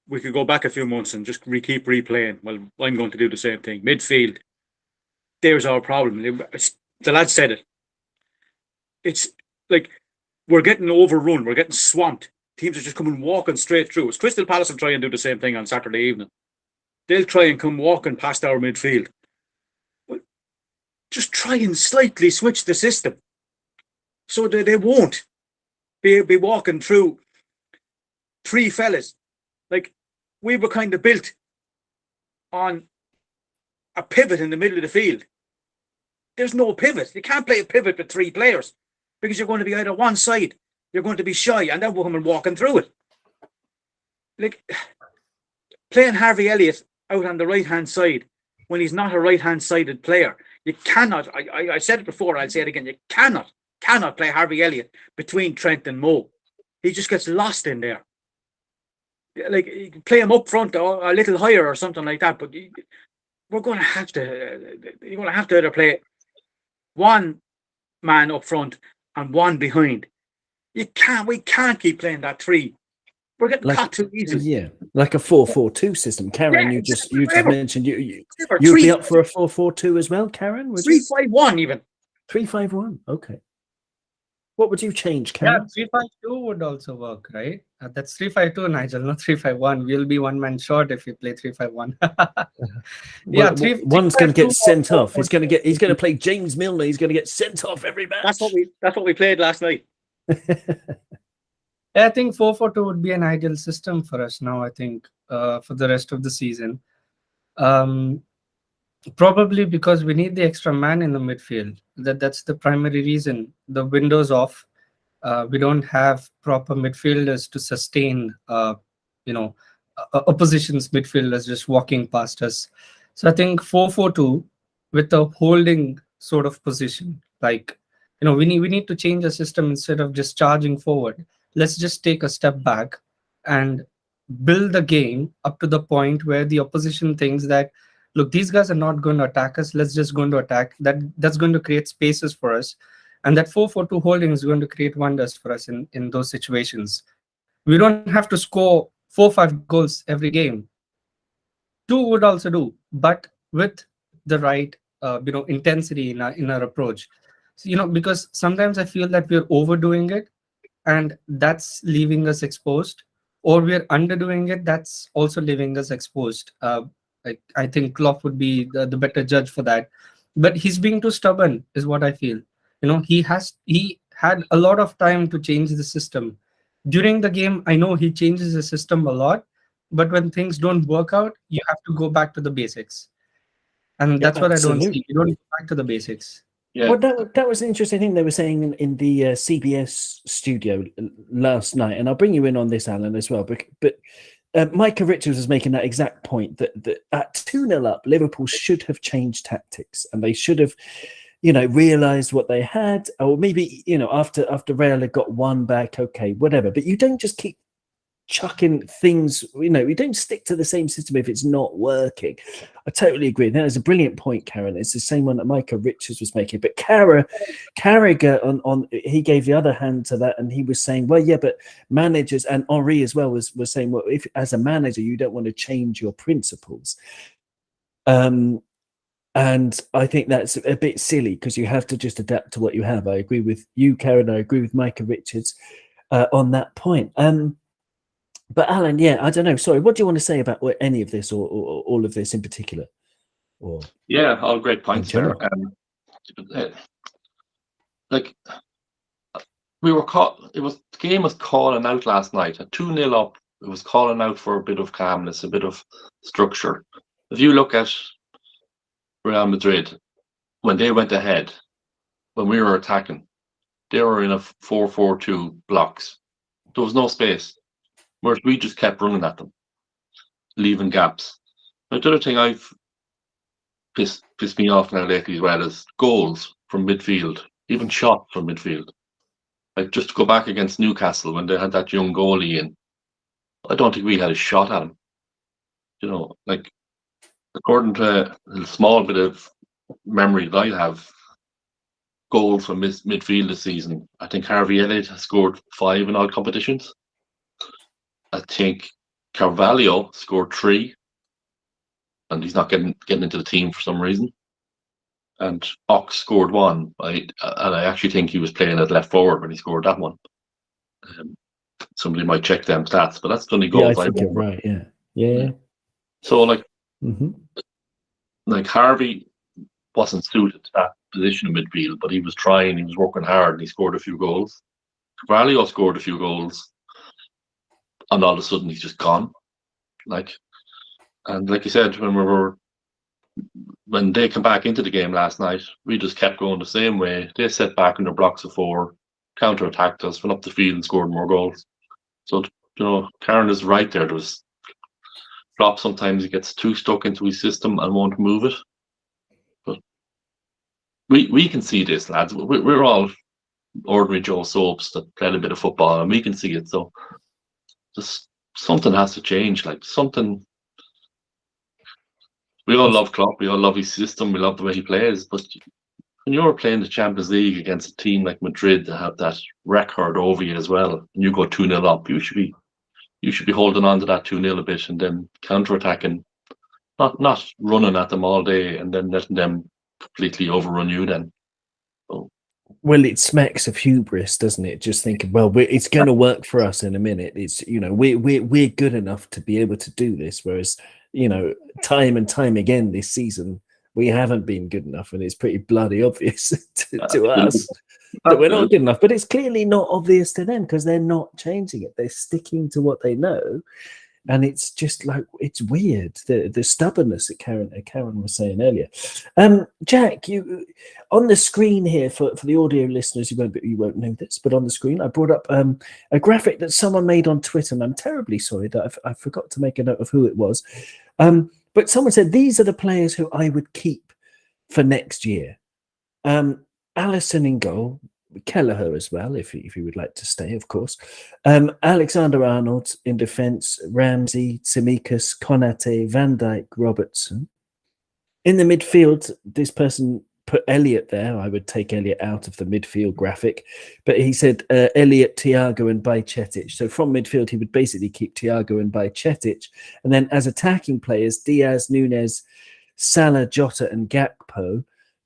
We could go back a few months and just keep replaying. Well, I'm going to do the same thing. Midfield, there's our problem. The lad said it. It's like we're getting overrun. We're getting swamped. Teams are just coming walking straight through us. Crystal Palace will try and do the same thing on Saturday evening. They'll try and come walking past our midfield. But just try and slightly switch the system so that they won't be walking through three fellas. Like, we were kind of built on a pivot in the middle of the field. There's no pivot. You can't play a pivot with three players because you're going to be either one side, you're going to be shy, and then we're coming walking through it. Like, playing Harvey Elliott out on the right-hand side when he's not a right-hand-sided player. You cannot, I said it before, I'll say it again, you cannot play Harvey Elliott between Trent and Mo. He just gets lost in there. Like, you can play him up front or a little higher or something like that, but you're going to have to either play one man up front and one behind. We can't keep playing that three. We're getting caught too easily.
Yeah, like a 4-4-2 system. Karen,
Yeah,
you just
whatever.
mentioned you'd be up for a 4-4-2 as well, Karen?
3-5-1 even.
3-5-1. Okay. What would you change, Karen?
Yeah, 3-5-2 would also work, right? That's 3-5-2, Nigel, not 3-5-1. We'll be one man short if we play 3-5-1. Yeah,
one's going to get sent off. He's going to play James Milner. He's going to get sent off every match.
That's what we played last night.
I think 4-4-2 would be an ideal system for us now, I think, for the rest of the season. Probably because we need the extra man in the midfield. That's the primary reason. The window's off. We don't have proper midfielders to sustain, opposition's midfielders just walking past us. So I think 4-4-2 with a holding sort of position. Like, we need to change the system. Instead of just charging forward, let's just take a step back and build the game up to the point where the opposition thinks that, look, these guys are not going to attack us. Let's just go into attack. That's going to create spaces for us. And that 4-4-2 holding is going to create wonders for us in those situations. We don't have to score 4-5 goals every game. 2 would also do, but with the right intensity in our approach. So, because sometimes I feel that we're overdoing it, and that's leaving us exposed, or we're underdoing it, that's also leaving us exposed. I think Klopp would be the better judge for that, but he's being too stubborn is what I feel. He had a lot of time to change the system. During the game, I know he changes the system a lot, but when things don't work out, you have to go back to the basics. And that's what I don't see. You don't go back to the basics.
Yeah.
Well, that was an interesting thing they were saying in the CBS studio last night, and I'll bring you in on this, Alan, as well. But Micah Richards was making that exact point that at 2-0 up, Liverpool should have changed tactics, and they should have, realised what they had, or maybe after Real had got one back, okay, whatever. But you don't just keep chucking things, you don't stick to the same system if it's not working. I totally agree. That is a brilliant point, Karen. It's the same one that Micah Richards was making. But Carragher on he gave the other hand to that, and he was saying, well, yeah, but managers, and Henri as well was saying, well, if as a manager you don't want to change your principles. And I think that's a bit silly because you have to just adapt to what you have. I agree with you, Karen. I agree with Micah Richards on that point. But Alan, yeah, I don't know. Sorry, what do you want to say about any of this or all of this in particular? Or
yeah, all great points there. We were caught. The game was calling out last night at 2-0 up. It was calling out for a bit of calmness, a bit of structure. If you look at Real Madrid, when they went ahead, when we were attacking, they were in a 4-4-2 blocks. There was no space. Whereas we just kept running at them. leaving gaps. The other thing I've pissed me off now lately as well is goals from midfield, even shots from midfield. Like just to go back against Newcastle when they had that young goalie in, I don't think we had a shot at him. Like according to a small bit of memory that I have, goals from midfield this season, I think Harvey Elliott has scored 5 in all competitions. I think Carvalho scored 3, and he's not getting into the team for some reason. And Ox scored 1, and I actually think he was playing at left forward when he scored that one. Somebody might check them stats, but that's the only goals
I think you're right. Yeah.
So like
Mm-hmm.
Harvey wasn't suited to that position in midfield, but he was trying, he was working hard, and he scored a few goals. Carvalho scored a few goals, and all of a sudden he's just gone. And like you said, when they come back into the game last night, we just kept going the same way. They set back in their blocks of 4, counter-attacked us, went up the field and scored more goals. So, Karen is right there. There was drop. Sometimes he gets too stuck into his system and won't move it. But we can see this, lads. We're all ordinary Joe Soaps that played a bit of football, and we can see it. So just something has to change. Like something. We all love Klopp. We all love his system. We love the way he plays. But when you're playing the Champions League against a team like Madrid that have that record over you as well, and you go 2-0 up, you should be holding on to that 2-0 a bit and then counter-attacking, not running at them all day and then letting them completely overrun you then. So.
Well, it smacks of hubris, doesn't it? Just thinking, well, it's going to work for us in a minute. It's, we're good enough to be able to do this, whereas, time and time again this season, we haven't been good enough, and it's pretty bloody obvious to us that we're not good enough. But it's clearly not obvious to them because they're not changing it. They're sticking to what they know, and it's just like it's weird. The stubbornness that Karen was saying earlier. Jack, you on the screen here for the audio listeners, you won't know this, but on the screen I brought up a graphic that someone made on Twitter, and I'm terribly sorry that I forgot to make a note of who it was. But someone said, these are the players who I would keep for next year. Allison in goal, Kelleher as well, if he would like to stay, of course. Alexander-Arnold in defence, Ramsey, Tsimikas, Konate, Van Dijk, Robertson. In the midfield, this person put Elliott there. I would take Elliott out of the midfield graphic. But he said Elliott, Thiago and Bajcetic. So from midfield, he would basically keep Thiago and Bajcetic. And then as attacking players, Diaz, Nunes, Salah, Jota and Gakpo.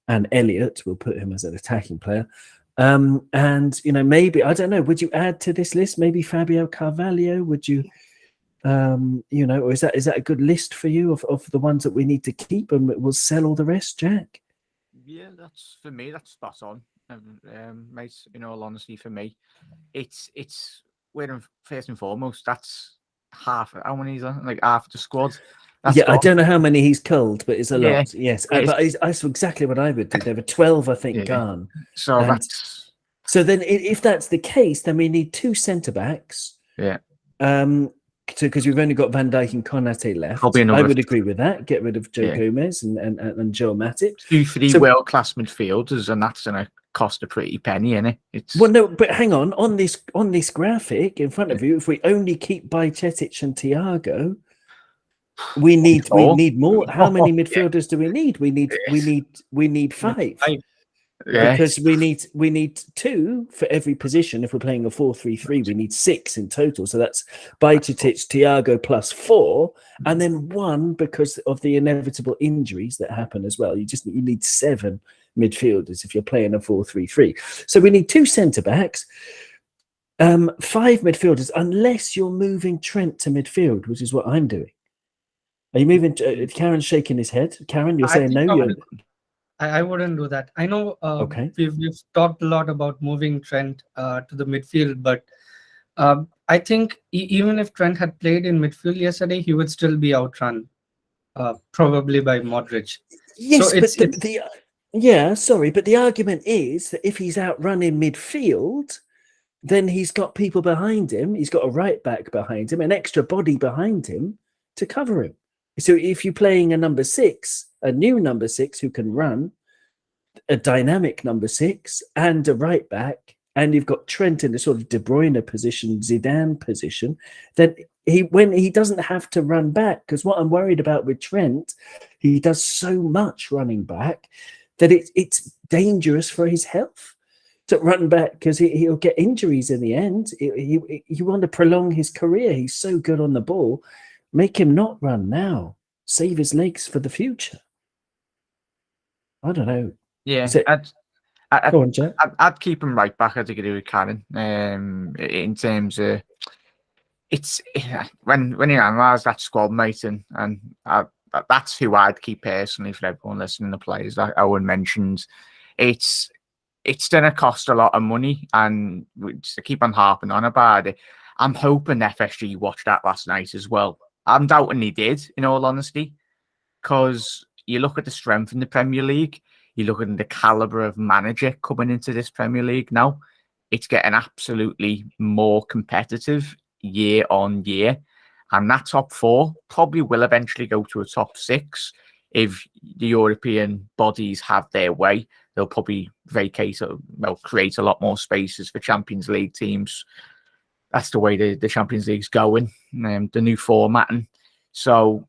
And Elliott, we'll put him as an attacking player. And, maybe, I don't know, would you add to this list? Maybe Fabio Carvalho? Would you, or is that a good list for you of the ones that we need to keep, and we'll sell all the rest, Jack?
Yeah, that's spot on. Mate, in all honesty, for me, it's first and foremost, that's half. How many is on? Like half the squad.
I don't know how many he's culled, but it's a lot. Yes, but I saw exactly what I would do. There were 12, I think, gone.
So
then, if that's the case, then we need 2 centre backs.
Yeah.
Because we've only got Van Dijk and Konate left. I would agree with that. Get rid of Joe Gomez and Joe Matip.
2-3 world-class midfielders, and that's going to cost a pretty penny, isn't it?
Well, no, but hang on. On this graphic in front of you, if we only keep Bajcetic and Thiago, we need more. How many midfielders do we need? We need 5. Because we need 2 for every position. If we're playing a 4-3-3, we need 6 in total. So that's Bajcetic, Thiago plus 4, and then 1 because of the inevitable injuries that happen as well. You need 7 midfielders if you're playing a 4-3-3. So we need 2 centre backs, 5 midfielders, unless you're moving Trent to midfield, which is what I'm doing. Are you moving? Karen's shaking his head. Karen, you're saying no.
I wouldn't do that. I know we've talked a lot about moving Trent to the midfield, but I think even if Trent had played in midfield yesterday, he would still be outrun, probably by Modric.
Yes, so but the argument is that if he's outrunning midfield, then he's got people behind him. He's got a right back behind him, an extra body behind him. to cover him. So if you're playing a number 6, a new number 6 who can run, a dynamic number 6 and a right back, and you've got Trent in the sort of De Bruyne position, Zidane position, then when he doesn't have to run back, because what I'm worried about with Trent, he does so much running back that it's dangerous for his health to run back, because he'll get injuries in the end. You want to prolong his career. He's so good on the ball. Make him not run now. Save his legs for the future. I don't know.
Yeah,
Go on, Jack.
I'd keep him right back. I'd agree with Karen. In terms of it's when you analyse that squad, mate, and that's who I'd keep personally for everyone listening. The players that Owen mentioned, it's going to cost a lot of money, and to keep on harping on about it, I'm hoping FSG watched that last night as well. I'm doubting he did, in all honesty, because you look at the strength in the Premier League, you look at the calibre of manager coming into this Premier League now, it's getting absolutely more competitive year on year. And that top 4 probably will eventually go to a top 6 if the European bodies have their way. They'll probably create a lot more spaces for Champions League teams. That's the way the Champions League's going, the new formatting. So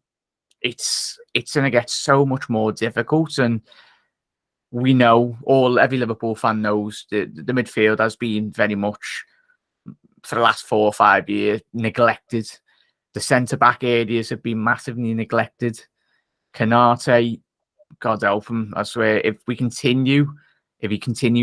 it's going to get so much more difficult. And we know, every Liverpool fan knows, the midfield has been very much, for the last 4 or 5 years, neglected. The centre-back areas have been massively neglected. Canate, God help him, I swear, if he continues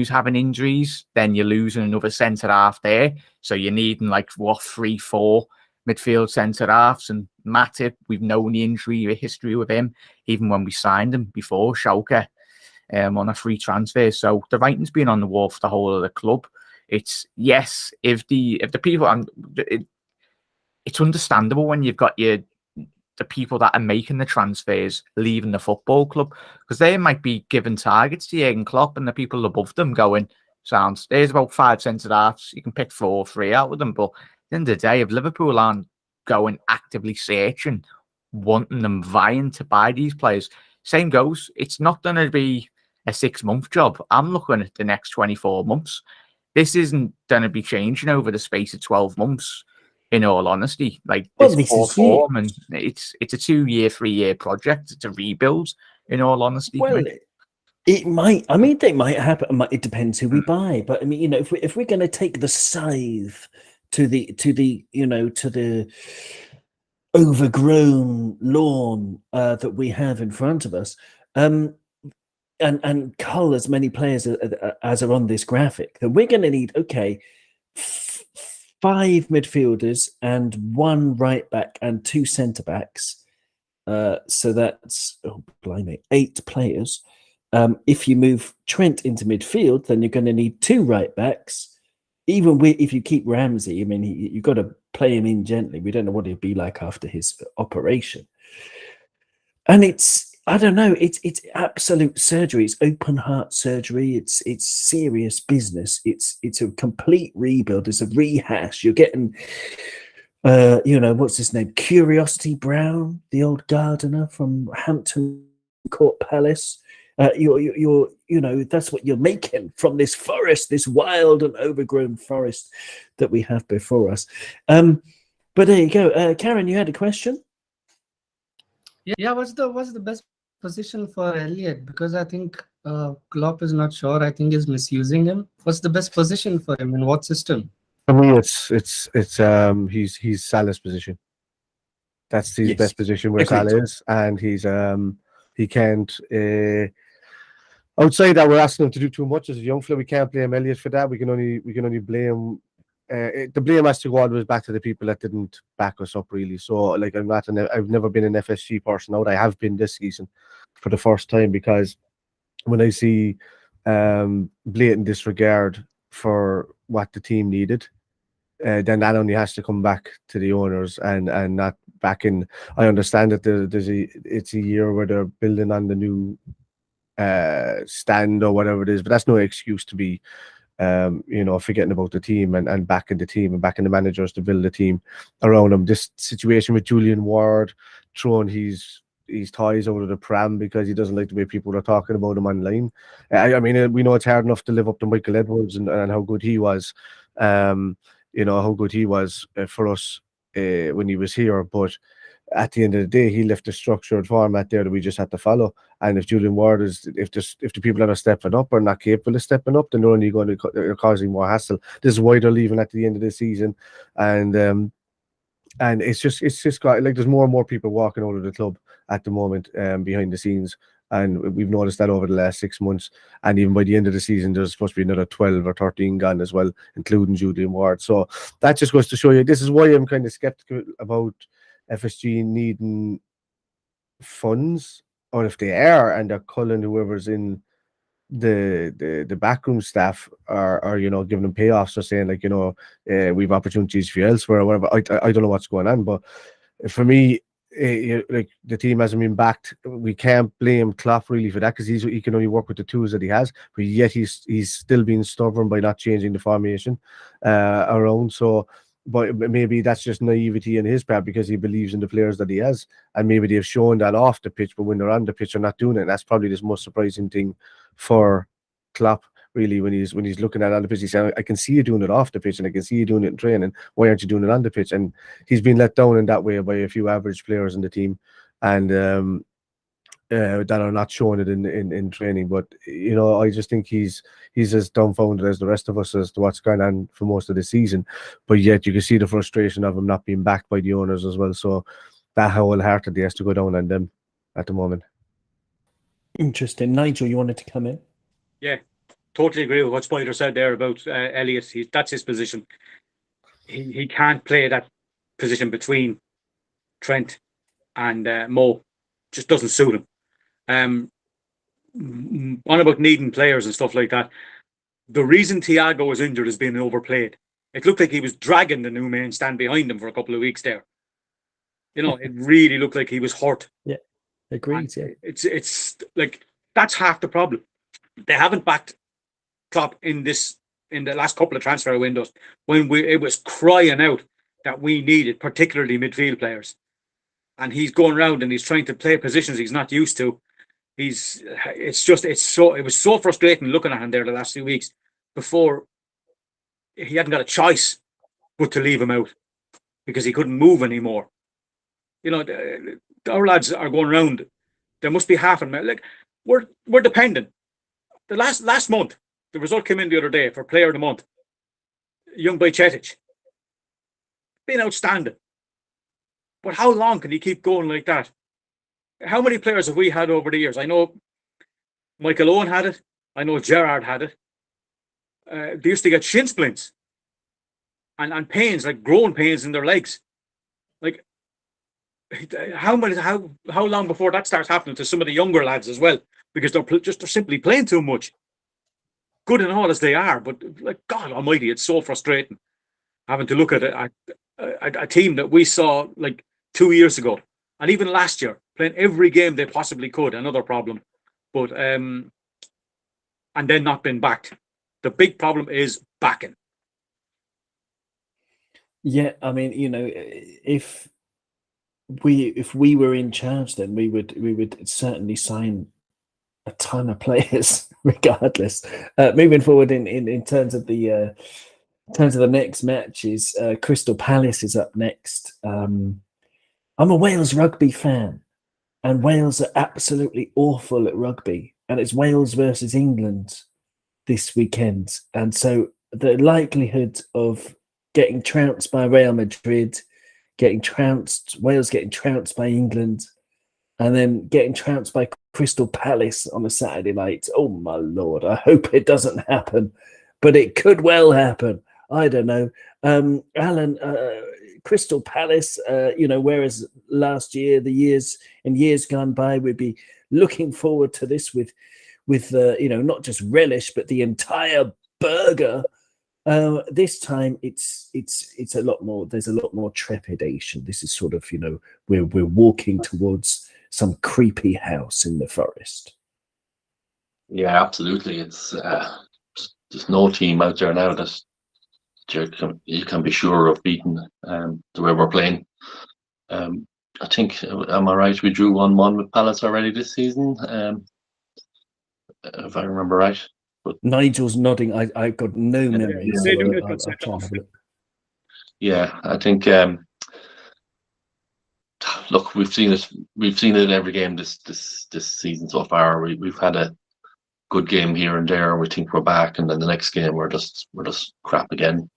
having injuries, then you're losing another centre-half there. So you're needing 3, 4 midfield centre-halves. And Matip, we've known the injury history with him, even when we signed him before, Schalke, on a free transfer. So the writing's been on the wall for the whole of the club. It's, yes, if the people, it's understandable when you've got the people that are making the transfers leaving the football club, because they might be given targets to Jurgen Klopp, and the people above them going, sounds, there's about 5 centre-halves, you can pick 4 or 3 out of them. But at the end of the day, if Liverpool aren't going actively searching, wanting them, vying to buy these players, same goes, it's not going to be a 6-month job. I'm looking at the next 24 months. This isn't going to be changing over the space of 12 months. In all honesty, this poor form, and it's a 2-year, 3-year project to rebuild. In all honesty,
well, it might. I mean, they might happen. It depends who we buy. But I mean, if we're going to take the scythe to the overgrown lawn that we have in front of us, and cull as many players as are on this graphic, then we're going to need 5 midfielders and 1 right back and 2 centre backs. So that's 8 players. If you move Trent into midfield, then you're going to need 2 right backs. Even if you keep Ramsey, I mean, you've got to play him in gently. We don't know what he'll be like after his operation. And I don't know, it's absolute surgery. It's open heart surgery. It's serious business. It's a complete rebuild. It's a rehash. You're getting, what's his name? Curiosity Brown, the old gardener from Hampton Court Palace. That's what you're making from this forest, this wild and overgrown forest that we have before us. But there you go. Karen, you had a question?
Yeah, what's the best position for Elliot? Because I think Klopp is not sure. I think he's misusing him. What's the best position for him in what system?
For me, he's Salah's position. That's his best position where Salah is, and he can't. Outside that, we're asking him to do too much as a young fella. We can't blame Elliot for that. We can only blame. The blame has to go always back to the people that didn't back us up, really. So, I've never been an FSG person out. I have been this season for the first time, because when I see blatant disregard for what the team needed, then that only has to come back to the owners and not back in. I understand that it's a year where they're building on the new stand or whatever it is, but that's no excuse to be forgetting about the team and backing the team and backing the managers to build the team around him. This situation with Julian Ward throwing his toys over the pram because he doesn't like the way people are talking about him online. I mean, we know it's hard enough to live up to Michael Edwards and how good he was, how good he was for us when he was here. But at the end of the day, he left a structured format there that we just had to follow. And if Julian Ward if the people that are stepping up are not capable of stepping up, then they're only going to they're causing more hassle. This is why they're leaving at the end of the season, and it's just got like there's more and more people walking out of the club at the moment behind the scenes. And we've noticed that over the last 6 months. And even by the end of the season, there's supposed to be another 12 or 13 gone as well, including Julian Ward. So that just goes to show you, this is why I'm kind of skeptical about FSG needing funds, or if they are, and they're culling whoever's in the backroom staff are giving them payoffs or saying like, we've opportunities for you elsewhere or whatever. I don't know what's going on, but for me, like the team hasn't been backed. We can't blame Klopp really for that because he can only work with the tools that he has, but yet he's still being stubborn by not changing the formation around. So, but maybe that's just naivety on his part because he believes in the players that he has, and maybe they've shown that off the pitch, but when they're on the pitch, they're not doing it. And that's probably the most surprising thing for Klopp, really, when he's looking at it on the pitch. He's saying, I can see you doing it off the pitch and I can see you doing it in training. Why aren't you doing it on the pitch? And he's been let down in that way by a few average players in the team, and that are not showing it in training. But I just think he's as dumbfounded as the rest of us as to what's going on for most of the season. But yet you can see the frustration of him not being backed by the owners as well. So that wholeheartedly has to go down on them at the moment.
Interesting. Nigel, you wanted to come in?
Yeah, totally agree with what Spider said there about Elliott. That's his position. He can't play that position between Trent and Mo. Just doesn't suit him. On about needing players and stuff like that. The reason Thiago was injured is being overplayed. It looked like he was dragging the new man stand behind him for a couple of weeks there. It really looked like he was hurt.
Yeah, agreed. Yeah,
it's like that's half the problem. They haven't backed Klopp in the last couple of transfer windows when it was crying out that we needed, particularly midfield players. And he's going around and he's trying to play positions he's not used to. It was so frustrating looking at him there the last few weeks before he hadn't got a choice but to leave him out because he couldn't move anymore. Our lads are going around. There must be half a minute. Like we're dependent. The last month, the result came in the other day for Player of the Month. Young Bajcetic. Been outstanding. But how long can he keep going like that? How many players have we had over the years? I know Michael Owen had it. I know Gerrard had it. They used to get shin splints and pains, like growing pains in their legs. Like how long before that starts happening to some of the younger lads as well? Because they're simply playing too much. Good and all as they are, but like God Almighty, it's so frustrating having to look at a team that we saw like 2 years ago, and even last year, playing every game they possibly could. Another problem, but and then not been backed. The big problem is backing.
Yeah, I mean, if we were in charge, then we would certainly sign a ton of players, regardless. Moving forward in terms of the next matches, Crystal Palace is up next. I'm a Wales rugby fan, and Wales are absolutely awful at rugby, and it's Wales versus England this weekend, and so the likelihood of getting trounced by Real Madrid, Wales getting trounced by England, and then getting trounced by Crystal Palace on a Saturday night. Oh my Lord, I hope it doesn't happen, but it could well happen. I don't know. Alan, Crystal Palace, whereas last year, in years gone by, we'd be looking forward to this with not just relish, but the entire burger. This time it's a lot more. There's a lot more trepidation. This is sort of, we're walking towards some creepy house in the forest.
Yeah, absolutely. It's there's no team out there now that you can be sure of beating the way we're playing. I think, am I right? We drew 1-1 with Palace already this season, if I remember right. But
Nigel's nodding. I've got no memory.
yeah.
So
They do
I'll
got
try
sent
and
off.
have a look.
yeah, I think. Look, we've seen it. We've seen it in every game this season so far. We've had a good game here and there. We think we're back, and then the next game we're just crap again.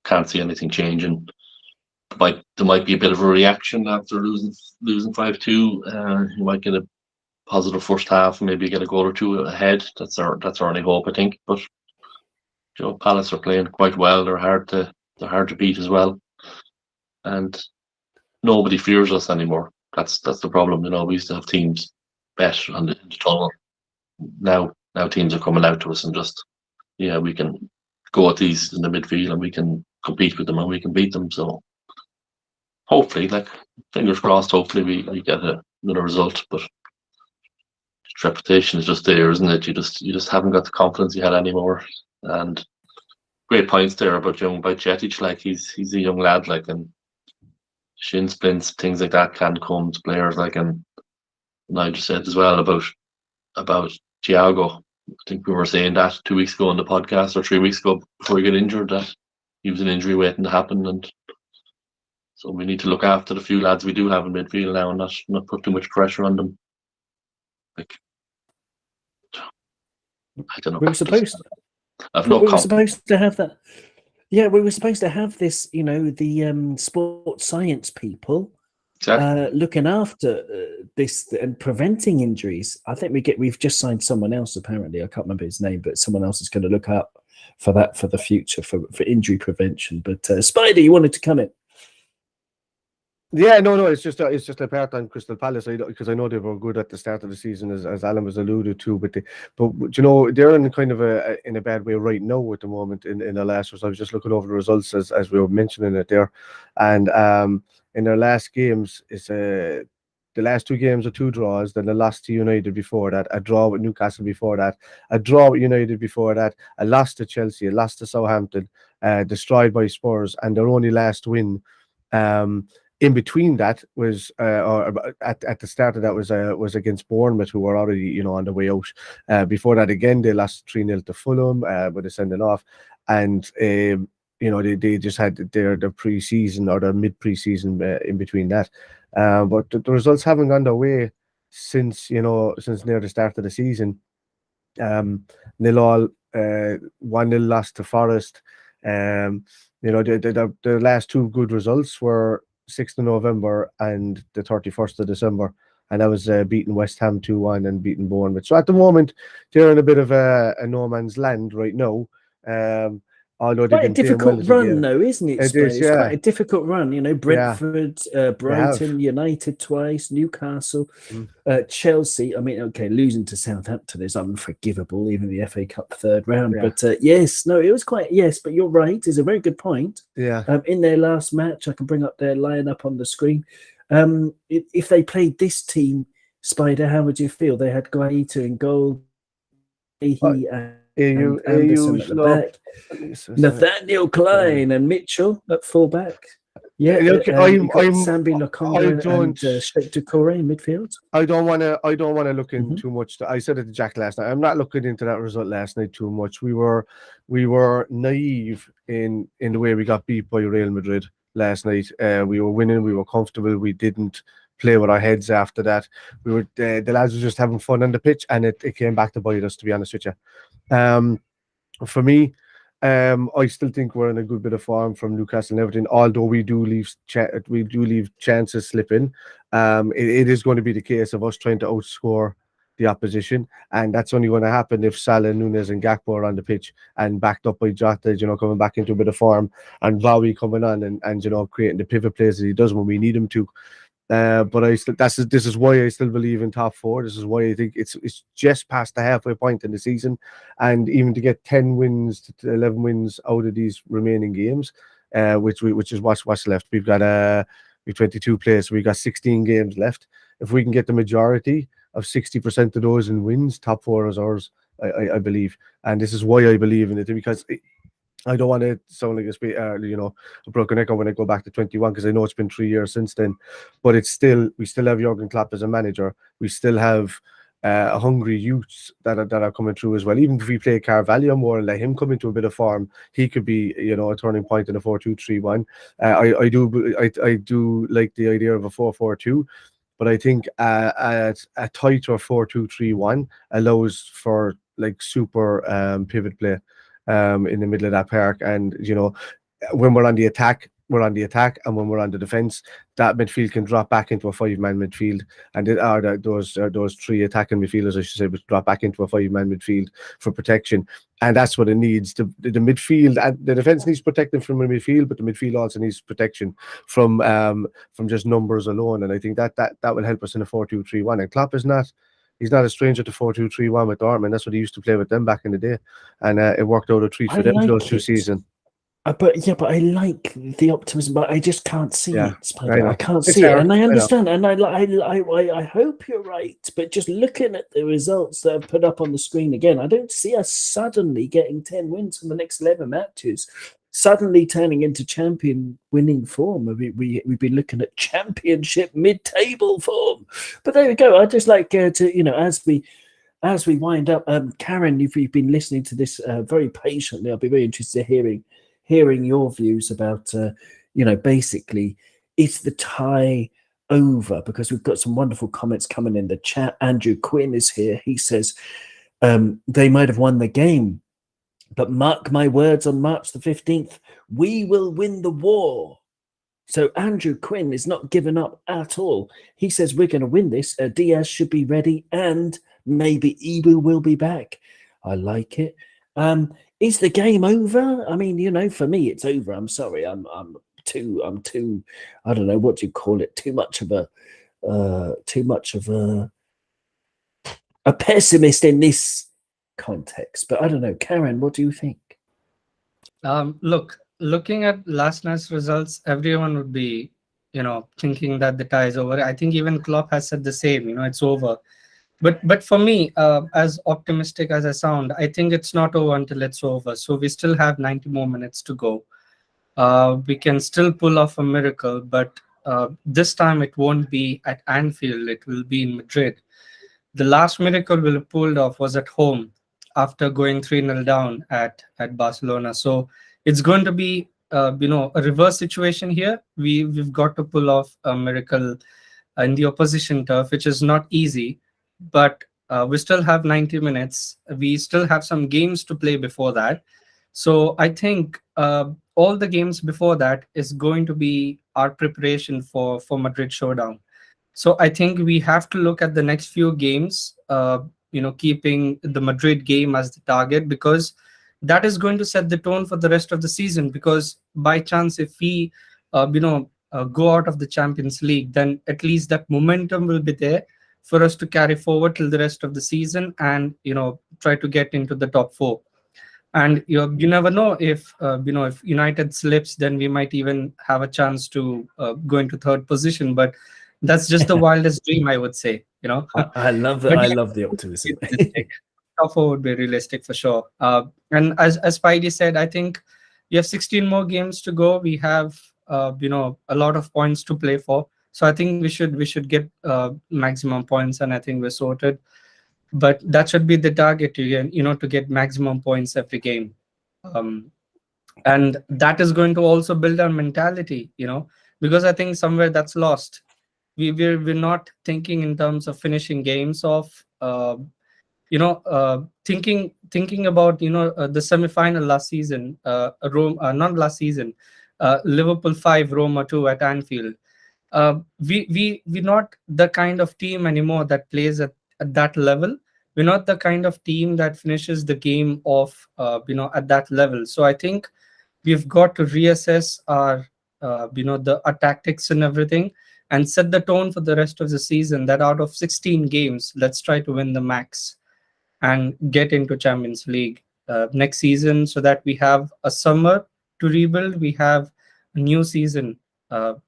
Can't see anything changing. There might be a bit of a reaction after losing 5-2. You might get a positive first half, maybe get a goal or two ahead. That's our only hope, I think. But Palace are playing quite well. They're hard to beat as well, and nobody fears us anymore. That's the problem. We used to have teams bet on the tunnel. Now teams are coming out to us and just we can go at these in the midfield and we can compete with them and we can beat them. So hopefully, fingers crossed, hopefully we get another result. But trepidation is just there, isn't it? You just haven't got the confidence you had anymore. And great points there about Cetic. He's a young lad, and shin splints, things like that can come to players. And I just said as well about Thiago. I think we were saying that 2 weeks ago on the podcast or 3 weeks ago before he got injured, that he was an injury waiting to happen, and so we need to look after the few lads we do have in midfield now and not put too much pressure on them. I don't know.
We were supposed to have that. Yeah, we were supposed to have this. The sports science people looking after this and preventing injuries. I think we've just signed someone else. Apparently, I can't remember his name, but someone else is going to look up for that for the future for injury prevention. But Spider, you wanted to come in.
Yeah, no, it's just a part on Crystal Palace, because I know they were good at the start of the season, as Alan was alluded to, but they're in kind of in a bad way right now at the moment in the last. So I was just looking over the results as we were mentioning it there, and in their last games, it's the last 2 games are 2 draws, then a loss to United before that, a draw with Newcastle before that, a draw with United before that, a loss to Chelsea, a loss to Southampton, destroyed by Spurs, and their only last win in between that was or at the start of that was against Bournemouth, who were already on the way out. Before that, again, they lost 3-0 to Fulham with a sending off, and they just had their pre-season or their mid-pre-season in between that. But the results haven't gone their way since near the start of the season. 0-0, 1-0 loss to Forest. The last 2 good results were 6th of November and the 31st of December, and that was beating West Ham 2-1 and beating Bournemouth. So at the moment, they're in a bit of a no man's land right now. Although
Quite a difficult run, though, isn't it?
It is,
It's
yeah.
quite a difficult run. Brentford, Brighton, United twice, Newcastle, Chelsea. I mean, okay, losing to Southampton is unforgivable, even the FA Cup 3rd round.
Yeah.
But it was quite, but you're right. It's a very good point.
Yeah.
In their last match, I can bring up their lineup on the screen. If they played this team, Spider, how would you feel? They had Guaita in goal, and Anderson at the back, Nathaniel Klein and Mitchell at full-back. Yeah, Sambi Lokonga and Sheikh Doucouré in midfield.
I don't want to look in too much. I said it to Jack last night. I'm not looking into that result last night too much. We were naive in the way we got beat by Real Madrid last night. We were winning. We were comfortable. We didn't play with our heads after that. We were the lads were just having fun on the pitch, and it came back to bite us, to be honest with you. For me, I still think we're in a good bit of form from Newcastle and everything. Although we do leave chances slip in. It is going to be the case of us trying to outscore the opposition, and that's only going to happen if Salah, Núñez, and Gakpo are on the pitch and backed up by Jota, coming back into a bit of form, and Vawi coming on and creating the pivot plays that he does when we need him to. But this is why I still believe in top 4. This is why I think it's just past the halfway point in the season, and even to get 10 wins to 11 wins out of these remaining games, which is what's left. We've got 22 players, so we've got 16 games left. If we can get the majority of 60% of those in wins, top 4 is ours. I believe, and this is why I believe in it, because I don't want to sound like a broken echo when I go back to 21, because I know it's been 3 years since then. But we still have Jurgen Klopp as a manager. We still have hungry youths that are coming through as well. Even if we play Carvalho more and let him come into a bit of form, he could be a turning point in a 4-2-3-1. I do like the idea of a 4-4-2. But I think a tighter 4-2-3-1 allows for like super pivot play in the middle of that park. And when we're on the attack, we're on the attack, and when we're on the defence, that midfield can drop back into a 5-man midfield, and those 3 attacking midfielders, I should say, would drop back into a 5-man midfield for protection. And that's what it needs. The midfield and the defence needs protection from the midfield, but the midfield also needs protection from just numbers alone. And I think that will help us in a 4-2-3-1. And Klopp is not. He's not a stranger to 4-2-3-1 with Dortmund. That's what he used to play with them back in the day, and it worked out a treat for them for those 2 seasons.
But I like the optimism, but I just can't see it, Spider. I can't
It's
see it,
hard.
and I
I know.
understand, and I hope you're right. But just looking at the results that I've put up on the screen again, I don't see us suddenly getting 10 wins from the next 11 matches, suddenly turning into champion winning form. We've been looking at championship mid-table form, but there we go. I just like to as we wind up, Karen, if you've been listening to this very patiently, I'll be very interested in hearing your views about, basically, is the tie over? Because we've got some wonderful comments coming in the chat. Andrew Quinn is here. He says they might have won the game, but mark my words, on March the 15th, we will win the war. So Andrew Quinn is not giving up at all. He says we're going to win this. Diaz should be ready, and maybe Ibu will be back. I like it. Is the game over? I mean, for me, it's over. I'm sorry. I'm too. I don't know what do you call it. Too much of a pessimist in this context. But I don't know, Karen. What do you think?
Looking at last night's results, everyone would be, thinking that the tie is over. I think even Klopp has said the same. It's over. But for me, as optimistic as I sound, I think it's not over until it's over. So we still have 90 more minutes to go. We can still pull off a miracle, but this time it won't be at Anfield. It will be in Madrid. The last miracle we pulled off was at home after going 3-0 down at Barcelona. So it's going to be a reverse situation here. We've got to pull off a miracle in the opposition turf, which is not easy. But we still have 90 minutes. We still have some games to play before that. So I think all the games before that is going to be our preparation for Madrid showdown. So I think we have to look at the next few games, keeping the Madrid game as the target, because that is going to set the tone for the rest of the season. Because by chance, if we, go out of the Champions League, then at least that momentum will be there for us to carry forward till the rest of the season and try to get into the top 4. And you never know, if if United slips, then we might even have a chance to go into 3rd position. But that's just the wildest dream, I would say.
I love it. I love the optimism.
Top 4 would be realistic for sure. And as Spidey said, I think we have 16 more games to go. We have a lot of points to play for. So I think we should get maximum points, and I think we're sorted. But that should be the target, to get maximum points every game. And that is going to also build our mentality, because I think somewhere that's lost. We're not thinking in terms of finishing games off. Thinking about the semi-final last season, not last season, Liverpool 5, Roma 2 at Anfield. We're not the kind of team anymore that plays at that level. We're not the kind of team that finishes the game off at that level. So I think we've got to reassess our our tactics and everything, and set the tone for the rest of the season, that out of 16 games, let's try to win the max and get into Champions League next season, so that we have a summer to rebuild. We have a new season to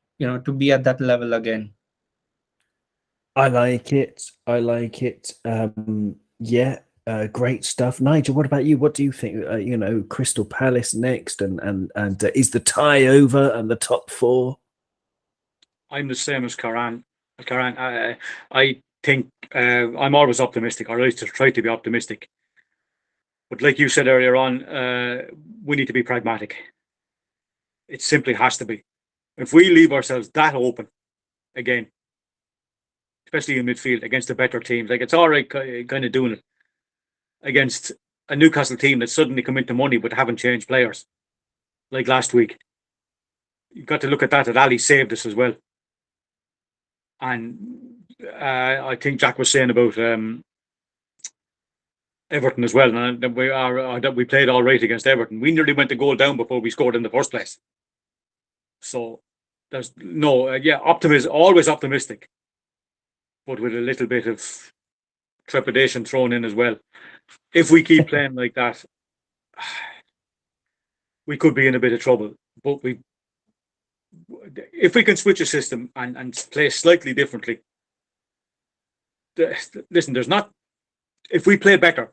be at that level again.
I like it. Yeah, Great stuff, Nigel. What about you? What do you think? Crystal Palace next, and is the tie over and the top four?
I'm the same as Karan. I think I'm always optimistic, or at least try to be optimistic. But like you said earlier on, we need to be pragmatic. It simply has to be. If we leave ourselves that open again, especially in midfield against the better teams, like it's all right kind of doing it against a Newcastle team that suddenly come into money but haven't changed players, like last week. You've got to look at that Ali saved us as well. And I think Jack was saying about Everton as well, and that we played all right against Everton. We nearly went a goal down before we scored in the first place. So there's optimism, always optimistic, but with a little bit of trepidation thrown in as well. If we keep playing like that, we could be in a bit of trouble. But if we can switch a system and play slightly differently, listen, if we play better,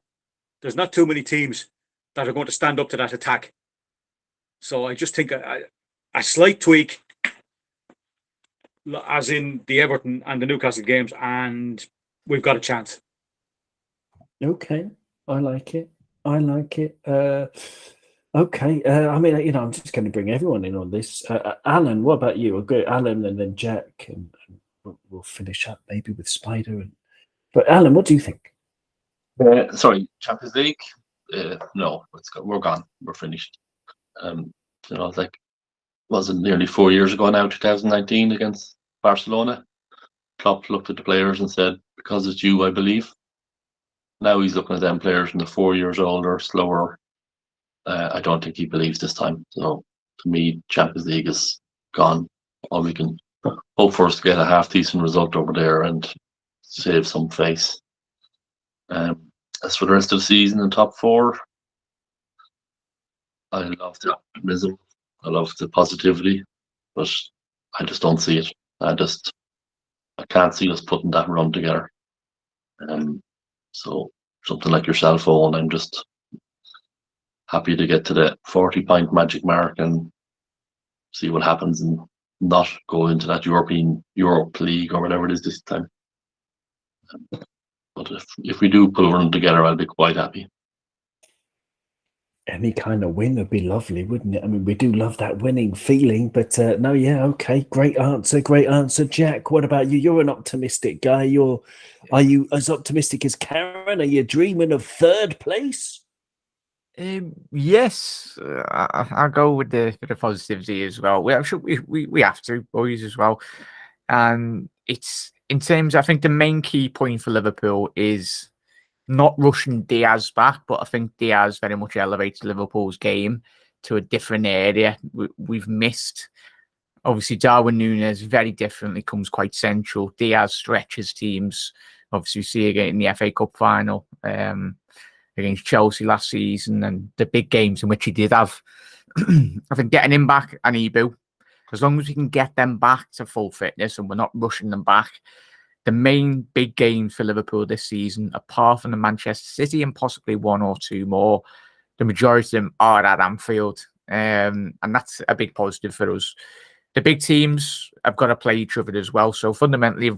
there's not too many teams that are going to stand up to that attack. So I just think a slight tweak, as in the Everton and the Newcastle games, and we've got a chance.
Okay, I like it. Okay, I'm just going to bring everyone in on this. Alan, what about you? I'll go Alan and then Jack, and we'll finish up maybe with Spider. But Alan, what do you think?
Champions League? No, we're gone. We're finished. Was it nearly 4 years ago now, 2019 against Barcelona? Klopp looked at the players and said, "Because it's you, I believe." Now he's looking at them players from the 4 years older, slower. I don't think he believes this time. So to me, Champions League is gone. All we can hope for is to get a half decent result over there and save some face. As for the rest of the season in top four, I love the optimism. I love the positivity, but I just don't see it. I can't see us putting that run together. So something like yourself, Owen, I'm just happy to get to the 40-point magic mark and see what happens and not go into that Europe League or whatever it is this time. But if we do put a run together, I'll be quite happy.
Any kind of win would be lovely, wouldn't it? I mean, we do love that winning feeling, but no, yeah, okay, great answer, Jack. What about you? You're an optimistic guy. Are you as optimistic as Karen? Are you dreaming of third place?
Yes, I'll go with the positivity as well. We have to, boys, as well. And it's in terms, I think the main key point for Liverpool is not rushing Diaz back, but I think Diaz very much elevates Liverpool's game to a different area. We've missed, obviously, Darwin Núñez very differently comes quite central. Diaz stretches teams. Obviously, we see again in the FA Cup final against Chelsea last season and the big games in which he did have. I think getting him back and Ibu, as long as we can get them back to full fitness and we're not rushing them back, the main big games for Liverpool this season, apart from the Manchester City and possibly one or two more, the majority of them are at Anfield. And that's a big positive for us. The big teams have got to play each other as well. So fundamentally,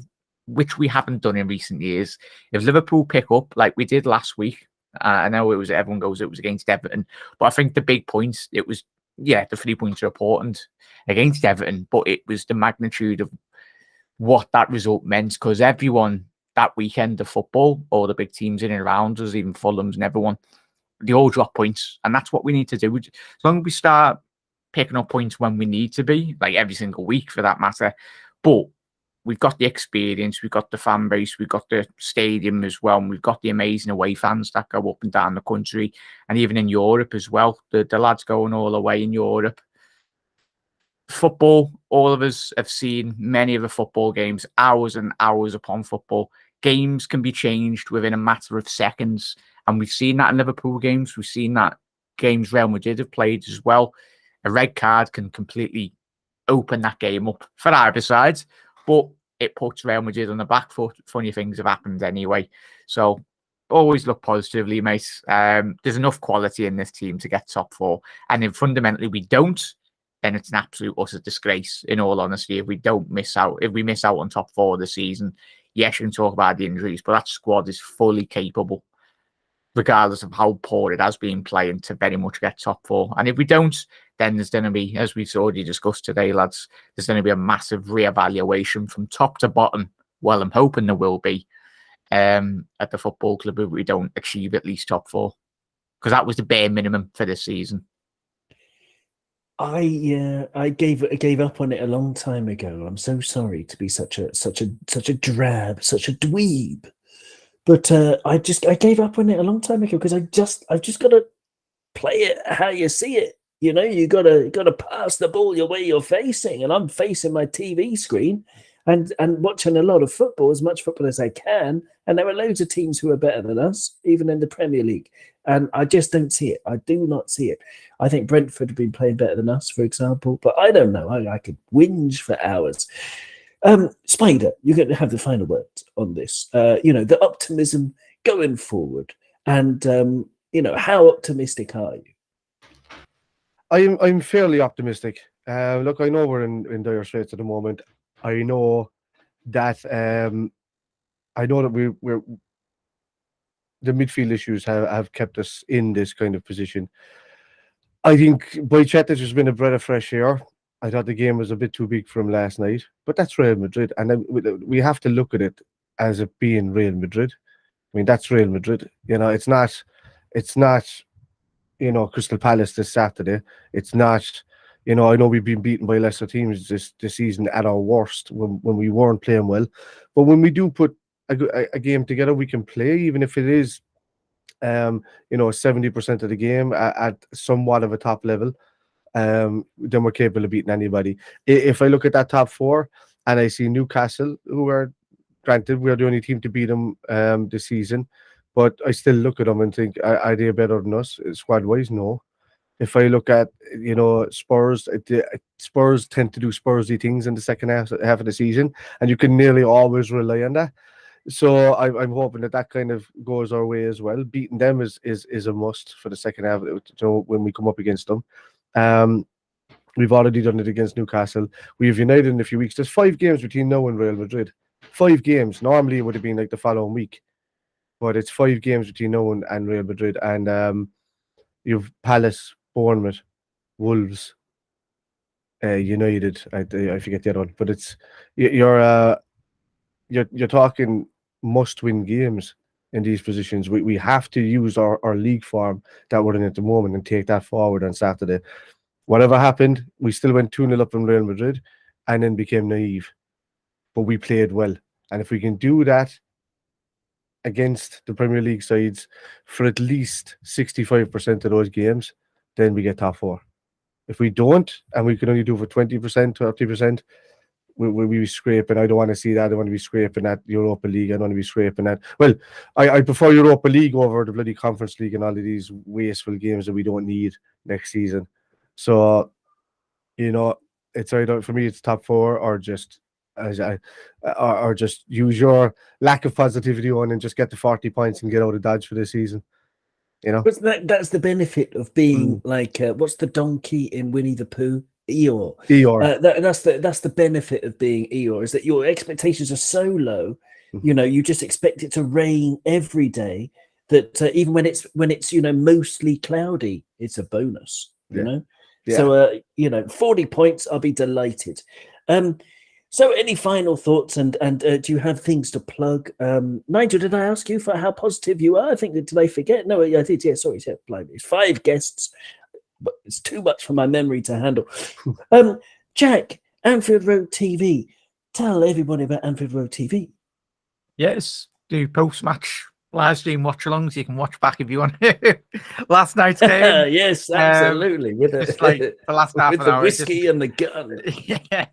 which we haven't done in recent years, if Liverpool pick up like we did last week, I know everyone goes, it was against Everton, but I think the big points, it was, the 3 points are important against Everton, but it was the magnitude of what that result meant, because everyone that weekend of football, all the big teams in and around us, even Fulham's and everyone, they all drop points, and that's what we need to do. As long as we start picking up points when we need to be, like every single week for that matter, but we've got the experience, we've got the fan base, we've got the stadium as well, and we've got the amazing away fans that go up and down the country, and even in Europe as well. The lads going all the way in Europe. Football, all of us have seen many of the football games, hours and hours upon football. Games can be changed within a matter of seconds, and we've seen that in Liverpool games. We've seen that games Real Madrid have played as well. A red card can completely open that game up for either side, but it puts Real Madrid on the back foot. Funny things have happened anyway. So always look positively, mate. There's enough quality in this team to get top 4. And if fundamentally we don't, then it's an absolute utter disgrace, in all honesty, if we miss out on top 4 of the season. Yes, you can talk about the injuries, but that squad is fully capable, regardless of how poor it has been playing, to very much get top 4. And if we don't, then there's going to be, as we've already discussed today, lads, there's going to be a massive reevaluation from top to bottom. Well, I'm hoping there will be at the football club if we don't achieve at least top 4, because that was the bare minimum for this season.
I gave up on it a long time ago. I'm so sorry to be such a drab, such a dweeb. But I gave up on it a long time ago because I've just got to play it how you see it. You know, you gotta pass the ball your way you're facing, and I'm facing my TV screen and watching a lot of football, as much football as I can. And there are loads of teams who are better than us, even in the Premier League. And I just don't see it. I do not see it. I think Brentford have been playing better than us, for example. But I don't know. I could whinge for hours. Spider, you're going to have the final word on this. The optimism going forward, and how optimistic are you?
I'm fairly optimistic. Look, I know we're in dire straits at the moment. I know that we're the midfield issues have kept us in this kind of position. I think Boycheta has been a breath of fresh air. I thought the game was a bit too big for him last night, but that's Real Madrid, and we have to look at it as it being Real Madrid. I mean, that's Real Madrid. It's not Crystal Palace this Saturday. It's not, I know we've been beaten by lesser teams this season at our worst when we weren't playing well, but when we do put a game together, we can play, even if it is 70% of the game at somewhat of a top level. Then we're capable of beating anybody. If I look at that top 4 and I see Newcastle, who are, granted, we're the only team to beat them this season, but I still look at them and think, are they better than us squad wise? No. If I look at Spurs, Spurs tend to do Spursy things in the second half of the season, and you can nearly always rely on that. So I'm hoping that kind of goes our way as well. Beating them is a must for the second half. When we come up against them, we've already done it against Newcastle. We have United in a few weeks. There's 5 games between now and Real Madrid. 5 games. Normally it would have been like the following week, but it's 5 games between now and Real Madrid. And you've Palace, Bournemouth, Wolves, United. I forget the other one, but it's you're talking must-win games in these positions. We have to use our league form that we're in at the moment and take that forward on Saturday. Whatever happened, we still went 2-0 up in Real Madrid and then became naive. But we played well. And if we can do that against the Premier League sides for at least 65% of those games, then we get top 4. If we don't, and we can only do for 20%, 30%, we'll be scraping. I don't want to see that. I don't want to be scraping at Europa League. I don't want to be scraping at... Well, I prefer Europa League over the bloody Conference League and all of these wasteful games that we don't need next season. So, it's either, for me, it's top 4 or just use your lack of positivity on and just get the 40 points and get out of Dodge for this season.
But that's the benefit of being like, what's the donkey in Winnie the Pooh? Eeyore. That's the benefit of being Eeyore, is that your expectations are so low. You just expect it to rain every day. That even when it's mostly cloudy, it's a bonus. Yeah. So 40 points, I'll be delighted. So any final thoughts, and do you have things to plug? Nigel, did I ask you for how positive you are? I think, did I forget? No, I did. Yeah, sorry. Yeah, blimey. It's 5 guests, but it's too much for my memory to handle. Jack, Anfield Road TV. Tell everybody about Anfield Road TV.
Yes, do post-match live stream watch-alongs. You can watch back if you want. Last night's game.
Yes, absolutely. With
the last half
with
an
the
hour,
whiskey and the gun.
Yeah.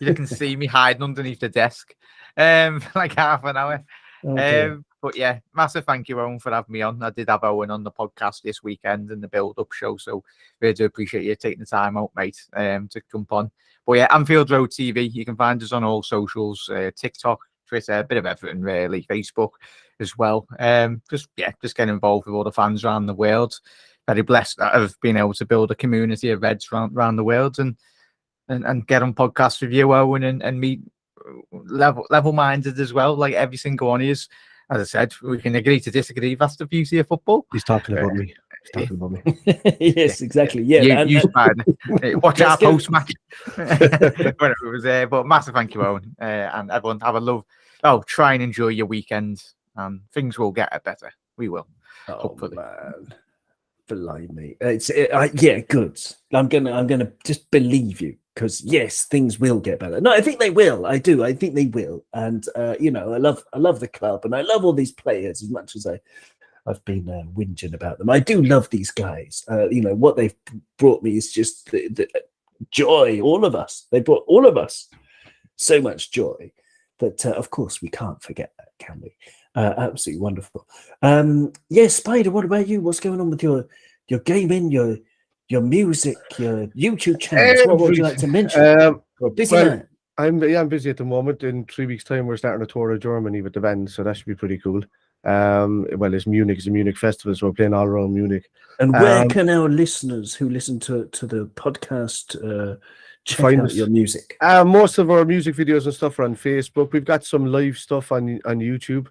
You can see me hiding underneath the desk like half an hour. But yeah, massive thank you, Owen, for having me on. I did have Owen on the podcast this weekend in the build-up show, so really do appreciate you taking the time out, mate, to jump on. But yeah, Anfield Road TV, you can find us on all socials, TikTok, Twitter, a bit of everything really, Facebook. as well. Just getting involved with all the fans around the world. Very blessed that I've been able to build a community of Reds around the world and get on podcasts with you, Owen, and meet level-minded as well. Like every single one of us. As I said, we can agree to disagree. That's the beauty of football.
He's talking about me. He's talking about me.
Yes, exactly. Yeah,
you Spider. Watch our
Let's go.
post-match. Whenever it was but massive thank you, Owen, and everyone. Have a love. Try and enjoy your weekend, and things will get better. We will.
Oh,
hopefully.
man. Blimey. Yeah, good. I'm gonna just believe you, because yes, things will get better. No, I think they will. I do. I think they will. And you know, I love the club, and I love all these players as much as I've been whinging about them. I do love these guys. You know, what they've brought me is just the joy. All of us. They brought all of us so much joy that, of course, we can't forget that, can we? Absolutely wonderful. Yes, Spider, what about you? What's going on with your gaming, your music, your YouTube channels? What would you like to mention? You're a busy man.
I'm busy at the moment. In 3 weeks' time, we're starting a tour of Germany with the band, so that should be pretty cool. Well, it's Munich. It's a Munich festival, so we're playing all around Munich.
And where can our listeners who listen to the podcast check out your music?
Most of our music videos and stuff are on Facebook. We've got some live stuff on YouTube.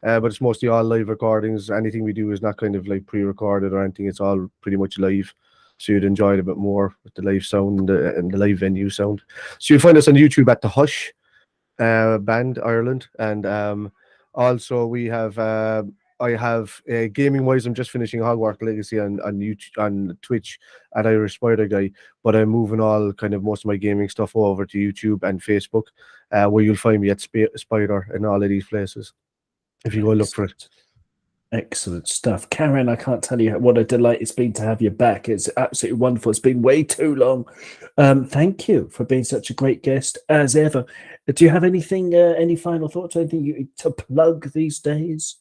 But it's mostly all live recordings. Anything we do is not kind of like pre-recorded or anything. It's all pretty much live. So you'd enjoy it a bit more with the live sound and the live venue sound. So you'll find us on YouTube at the Hush band Ireland. And also we have I have gaming wise, I'm just finishing Hogwarts Legacy on YouTube, on Twitch at Irish Spider Guy, but I'm moving all kind of most of my gaming stuff over to YouTube and Facebook, where you'll find me at Spider in all of these places. If you go look for it.
Excellent stuff. Karen, I can't tell you what a delight it's been to have you back. It's absolutely wonderful. It's been way too long. Thank you for being such a great guest as ever. Do you have anything, any final thoughts, anything to plug these days?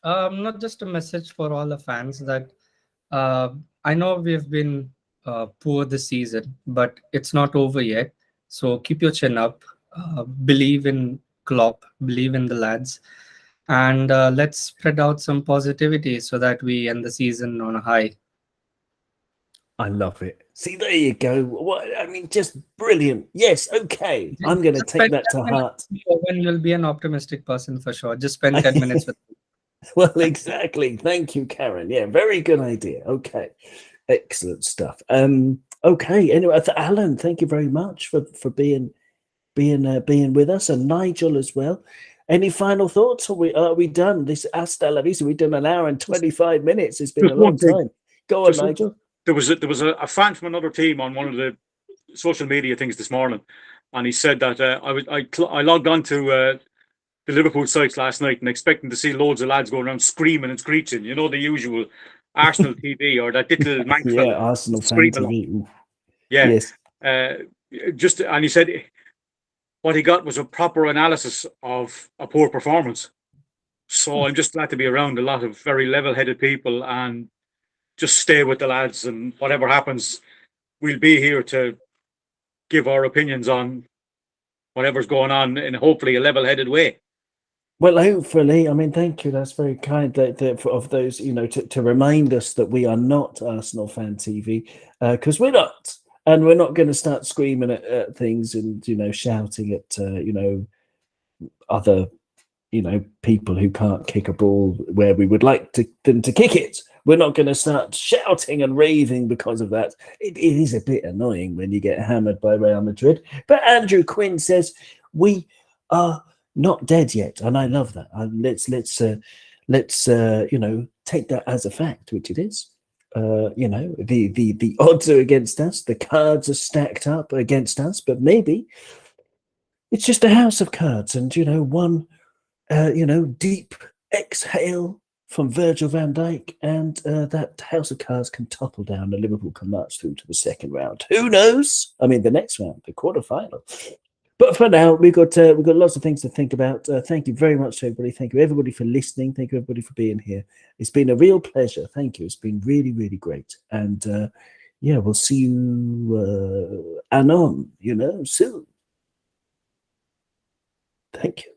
Not just a message for all the fans that I know we've been poor this season, but it's not over yet. So keep your chin up. Believe in Klopp, believe in the lads, and let's spread out some positivity so that we end the season on a high.
I love it. See, there you go. What I mean, just brilliant. Yes, okay. I'm going to take that to heart.
When you'll be an optimistic person for sure. Just spend 10 minutes with me.
Well, exactly. Thank you, Karen. Yeah, very good idea. Okay, excellent stuff. Okay. Anyway, Alan, thank you very much for being with us, and Nigel as well. Any final thoughts? Are we done? This Hasta la Vista. We've done an hour and 25 minutes. It's been a long time. Go on, Nigel.
There was a fan from another team on one of the social media things this morning, and he said that I logged on to the Liverpool sites last night and expecting to see loads of lads going around screaming and screeching. You know, the usual Arsenal TV or that little mank fella.
Yeah, Arsenal fan TV.
Yeah.
Yes.
And he said what he got was a proper analysis of a poor performance. So I'm just glad to be around a lot of very level-headed people and just stay with the lads, and whatever happens, we'll be here to give our opinions on whatever's going on in hopefully a level-headed way.
Well, hopefully. I mean, thank you. That's very kind of those, you know, to remind us that we are not Arsenal Fan TV, because we're not. And we're not going to start screaming at things and, you know, shouting at, you know, other, you know, people who can't kick a ball where we would like them to kick it. We're not going to start shouting and raving because of that. It is a bit annoying when you get hammered by Real Madrid. But Andrew Quinn says we are not dead yet, and I love that. Let's you know, take that as a fact, which it is. You know, the odds are against us, the cards are stacked up against us, but maybe it's just a house of cards, and you know, one you know, deep exhale from Virgil van Dijk, and that house of cards can topple down and Liverpool can march through to the second round. Who knows? I mean, the next round, the quarterfinal. But for now, we've got lots of things to think about. Thank you very much to everybody. Thank you, everybody, for listening. Thank you, everybody, for being here. It's been a real pleasure. Thank you. It's been really, really great. And yeah, we'll see you anon, you know, soon. Thank you.